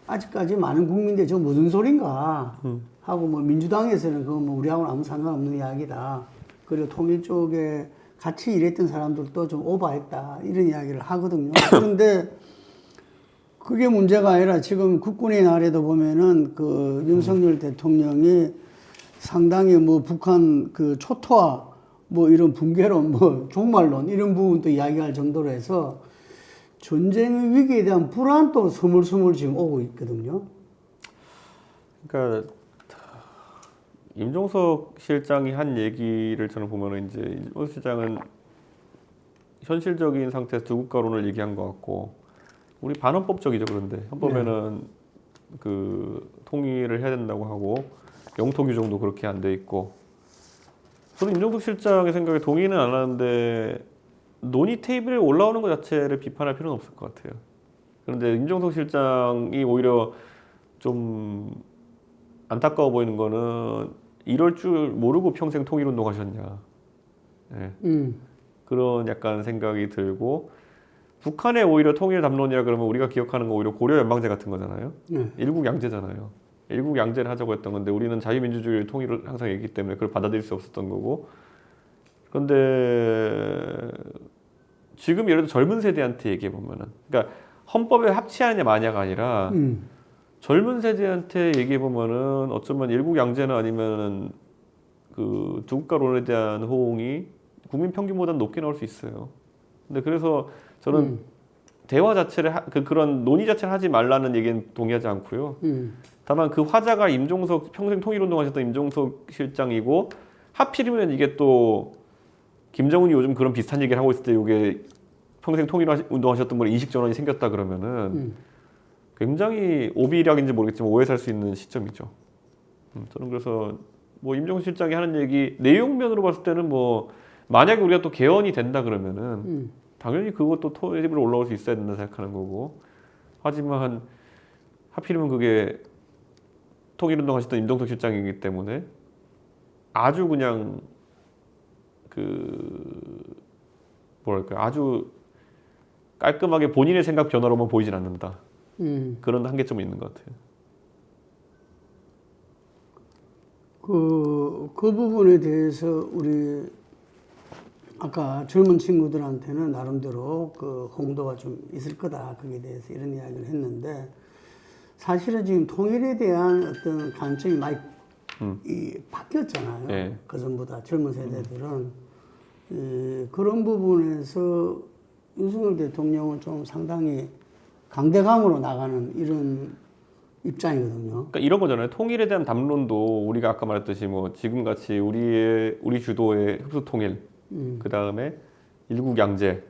아직까지 많은 국민들이 저 무슨 소린가 하고 뭐 민주당에서는 그거 뭐 우리하고는 아무 상관없는 이야기다. 그리고 통일 쪽에 같이 일했던 사람들도 좀 오버했다 이런 이야기를 하거든요. 그런데 그게 문제가 아니라 지금 국군의 날에도 보면은 그 윤석열 대통령이 상당히 뭐 북한 그 초토화 뭐 이런 붕괴론 뭐 종말론 이런 부분도 이야기할 정도로 해서 전쟁의 위기에 대한 불안도 스물스물 지금 오고 있거든요. 그러니까 임종석 실장이 한 얘기를 저는 보면은 이제 임종석 실장은 현실적인 상태에서 두 국가론을 얘기한 것 같고 우리 반헌법적이죠. 그런데 헌법에는 그 통일을 해야 된다고 하고 영토 규정도 그렇게 안 돼 있고 저는 임종석 실장의 생각에 동의는 안 하는데 논의 테이블에 올라오는 것 자체를 비판할 필요는 없을 것 같아요. 그런데 임종석 실장이 오히려 좀 안타까워 보이는 거는 이럴 줄 모르고 평생 통일운동 하셨냐. 네. 그런 약간 생각이 들고 북한의 오히려 통일 담론이라 그러면 우리가 기억하는 거 오히려 고려 연방제 같은 거잖아요. 일국양제잖아요. 일국양제를 하자고 했던 건데 우리는 자유민주주의 통일을 항상 얘기했기 때문에 그걸 받아들일 수 없었던 거고 그런데 지금 예를 들어 젊은 세대한테 얘기해 보면은 그러니까 헌법에 합치하느냐 마냐가 아니라 젊은 세대한테 얘기해 보면은 어쩌면 일국양제는 아니면은 그 두 국가론에 대한 호응이 국민 평균보다는 높게 나올 수 있어요. 근데 그래서 저는 대화 자체를 그런 논의 자체를 하지 말라는 얘기는 동의하지 않고요. 다만 그 화자가 임종석 평생 통일운동 하셨던 임종석 실장이고 하필이면 이게 또 김정은이 요즘 그런 비슷한 얘기를 하고 있을 때 이게 평생 통일운동 하셨던 분의 인식 전환이 생겼다 그러면은 굉장히 오비락인지 모르겠지만 오해 살 수 있는 시점이죠. 저는 그래서 뭐 임종석 실장이 하는 얘기 내용면으로 봤을 때는 뭐 만약에 우리가 또 개헌이 된다 그러면은 당연히 그것도 토의집으로 올라올 수 있어야 된다 생각하는 거고 하지만 하필이면 그게 통일운동 하셨던 임종석 실장이기 때문에 아주 그냥 그 뭐랄까 아주 깔끔하게 본인의 생각 변화로만 보이진 않는다. 그런 한계점이 있는 것 같아요. 그 부분에 대해서 우리 아까 젊은 친구들한테는 나름대로 그 홍도가 좀 있을 거다. 거기에 대해서 이런 이야기를 했는데 사실은 지금 통일에 대한 어떤 관점이 많이 바뀌었잖아요. 네. 그 전보다 젊은 세대들은 그런 부분에서 윤석열 대통령은 좀 상당히 강대강으로 나가는 이런 입장이거든요. 그러니까 이런 거잖아요. 통일에 대한 담론도 우리가 아까 말했듯이 뭐 지금같이 우리 주도의 흡수 통일, 그 다음에 일국 양제,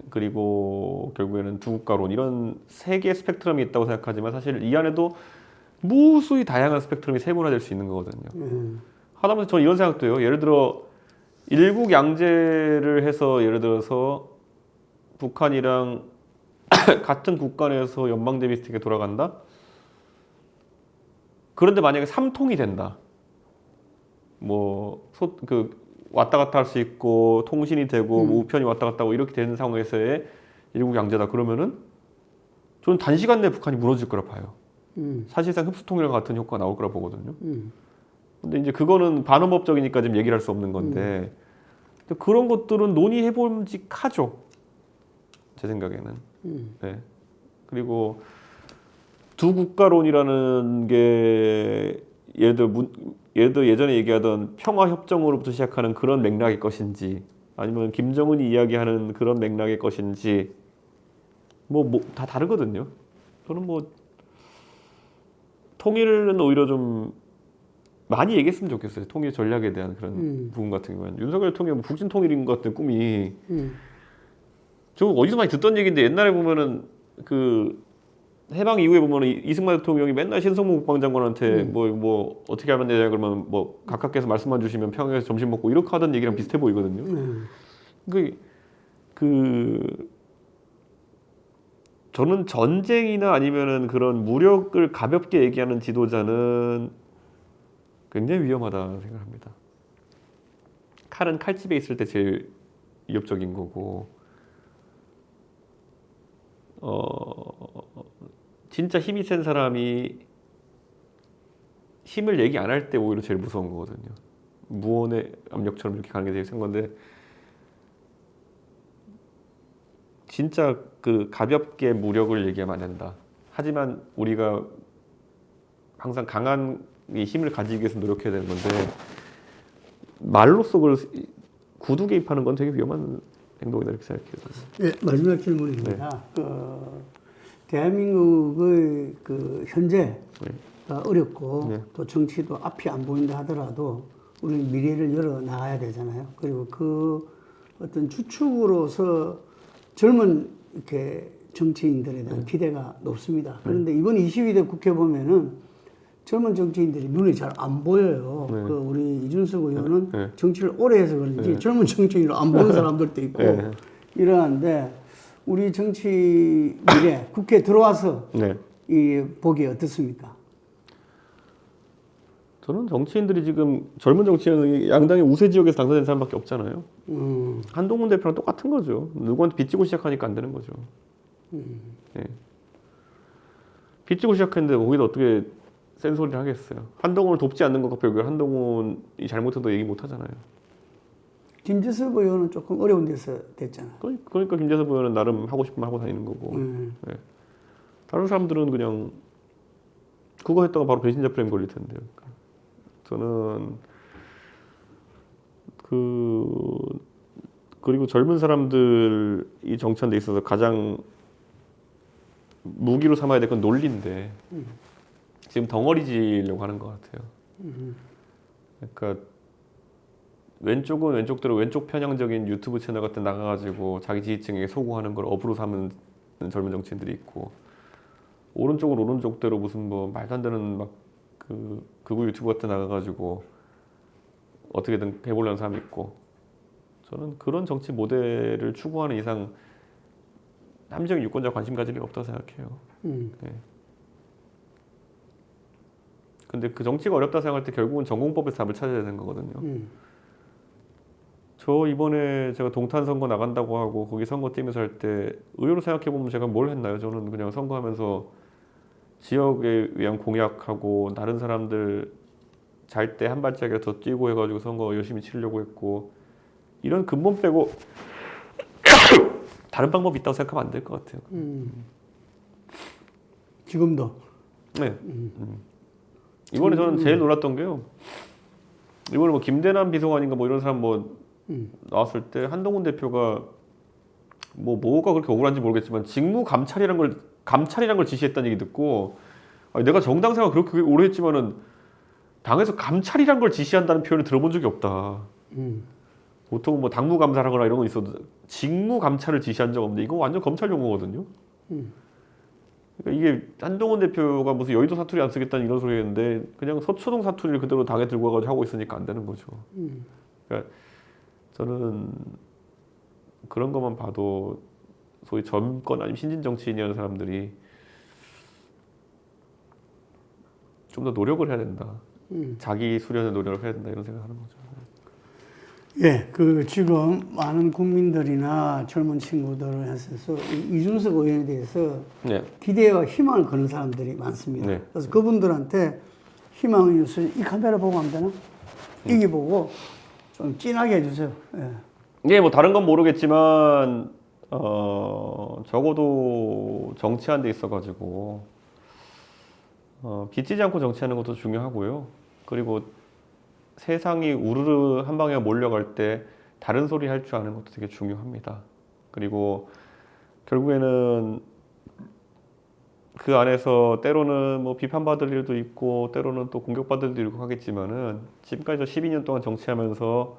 그리고 결국에는 두 국가론 이런 세 개의 스펙트럼이 있다고 생각하지만 사실 이 안에도 무수히 다양한 스펙트럼이 세분화될 수 있는 거거든요. 하다못해 저는 이런 생각도 해요. 예를 들어 일국 양제를 해서 예를 들어서 북한이랑 같은 국간에서 연방제 비슷하게 돌아간다? 그런데 만약에 삼통이 된다. 왔다 갔다 할 수 있고 통신이 되고 우편이 왔다 갔다 하고 이렇게 되는 상황에서의 일국 양제다. 그러면은 저는 단시간 내에 북한이 무너질 거라 봐요. 사실상 흡수 통일과 같은 효과가 나올 거라 보거든요. 근데 이제 그거는 반헌법적이니까 지금 얘기를 할 수 없는 건데 근데 그런 것들은 논의해 볼직하죠. 제 생각에는. 네. 그리고 두 국가론이라는 게 예를 들어 예전에 얘기하던 평화협정으로부터 시작하는 그런 맥락의 것인지 아니면 김정은이 이야기하는 그런 맥락의 것인지 다 다르거든요. 저는 통일은 오히려 좀 많이 얘기했으면 좋겠어요. 통일 전략에 대한 그런 부분 같은 경우는 윤석열 통일 북진 통일인 것 같은 꿈이 저 어디서 많이 듣던 얘기인데 옛날에 보면은 그 해방 이후에 보면은 이승만 대통령이 맨날 신성무 국방장관한테 뭐 어떻게 하면 되냐 그러면 뭐 각하께서 말씀만 주시면 평양에서 점심 먹고 이렇게 하던 얘기랑 비슷해 보이거든요. 저는 전쟁이나 아니면은 그런 무력을 가볍게 얘기하는 지도자는 굉장히 위험하다 생각합니다. 칼은 칼집에 있을 때 제일 위협적인 거고, 진짜 힘이 센 사람이 힘을 얘기 안 할 때 오히려 제일 무서운 거거든요. 무언의 압력처럼 이렇게 가는 게 제일 센 건데, 진짜 그 가볍게 무력을 얘기하면 안 된다. 하지만 우리가 항상 강한 이 힘을 가지기 위해서 노력해야 되는 건데 말로써 그걸 구두 개입하는 건 되게 위험한 행동이다 이렇게 생각해요. 네, 마지막 질문입니다. 네. 대한민국의 그 현재가 어렵고 네. 또 정치도 앞이 안 보인다 하더라도 우리는 미래를 열어 나가야 되잖아요. 그리고 그 어떤 주축으로서 젊은 이렇게 정치인들에 대한 기대가 높습니다. 그런데 이번 22대 국회 보면은 젊은 정치인들이 눈에 잘 안 보여요. 그 우리 이준석 의원은 정치를 오래 해서 그런지 젊은 정치인으로 안 보는 사람들도 있고 이러한데 우리 정치 미래 국회에 들어와서 이 보기 어떻습니까? 저는 정치인들이 지금 젊은 정치인은 양당의 우세 지역에서 당선된 사람밖에 없잖아요. 한동훈 대표랑 똑같은 거죠. 누구한테 빚지고 시작하니까 안 되는 거죠. 네. 빚지고 시작했는데 거기다 어떻게 센 소리를 하겠어요. 한동훈을 돕지 않는 것과 별개로 한동훈이 잘못해도 얘기 못 하잖아요. 김재섭 의원은 조금 어려운 데서 됐잖아요. 그러니까 김재섭 의원은 나름 하고 싶으면 하고 다니는 거고 네. 다른 사람들은 그냥 그거 했다가 바로 배신자 프레임 걸릴 텐데요. 저는 그리고 젊은 사람들이 정치하는 데 있어서 가장 무기로 삼아야 될 건 논리인데 지금 덩어리지려고 하는 것 같아요. 그러니까 왼쪽은 왼쪽대로 왼쪽 편향적인 유튜브 채널 같은 데 나가가지고 자기 지지층에게 소구하는 걸 업으로 삼는 젊은 정치인들이 있고 오른쪽은 오른쪽대로 무슨 뭐 말도 안 되는 막 극우 유튜브 같은 데 나가가지고 어떻게든 해보려는 사람이 있고 저는 그런 정치 모델을 추구하는 이상 합리적인 유권자 관심 가질 일 없다고 생각해요. 네. 근데 그 정치가 어렵다 생각할 때 결국은 전공법에서 답을 찾아야 되는 거거든요. 저 이번에 제가 동탄 선거 나간다고 하고 거기 선거 뛰면서 할 때 의외로 생각해보면 제가 뭘 했나요? 저는 그냥 선거하면서 지역에 의한 공약하고 다른 사람들 잘 때 한 발짝이라도 더 뛰고 해가지고 선거 열심히 치르려고 했고 이런 근본 빼고 다른 방법이 있다고 생각하면 안 될 것 같아요. 지금도. 네. 이번에 저는 제일 놀랐던 게요. 이번에 뭐 김대남 비서관인가 뭐 이런 사람 뭐 나왔을 때 한동훈 대표가 뭐가 그렇게 억울한지 모르겠지만 직무 감찰이란 걸 지시했다는 얘기 듣고 아니, 내가 정당 생활 그렇게 오래 했지만은 당에서 감찰이란 걸 지시한다는 표현을 들어본 적이 없다. 보통 뭐 당무 감사하거나 이런 건 있어도 직무 감찰을 지시한 적 없는데 이건 완전 검찰 용어거든요. 그러니까 이게 한동훈 대표가 무슨 여의도 사투리 안 쓰겠다는 이런 소리 했는데 그냥 서초동 사투리를 그대로 당에 들고 와가지고 하고 있으니까 안 되는 거죠. 그러니까 저는 그런 것만 봐도 소위 젊거나 아니면 신진 정치인이라는 사람들이 좀 더 노력을 해야 된다. 자기 수련의 노력을 해야 된다 이런 생각하는 거죠. 예, 그 지금 많은 국민들이나 젊은 친구들을 해서 이준석 의원에 대해서 네. 기대와 희망을 거는 사람들이 많습니다. 네. 그래서 그분들한테 희망의 뉴스를 이 카메라 보고 하면 되나? 이기 보고 좀 진하게 해주세요. 예. 예, 뭐 다른 건 모르겠지만 적어도 정치하는 데 있어가지고 빚지지 않고 정치하는 것도 중요하고요. 그리고 세상이 우르르 한 방에 몰려갈 때 다른 소리 할 줄 아는 것도 되게 중요합니다. 그리고 결국에는 그 안에서 때로는 뭐 비판받을 일도 있고 때로는 또 공격받을 일도 있고 하겠지만은 지금까지 저 12년 동안 정치하면서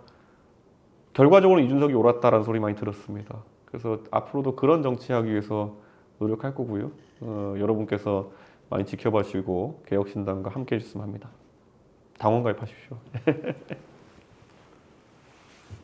결과적으로 이준석이 옳았다라는 소리 많이 들었습니다. 그래서 앞으로도 그런 정치하기 위해서 노력할 거고요. 여러분께서 많이 지켜봐 주시고 개혁신당과 함께 해주셨으면 합니다. 당원 가입하십시오.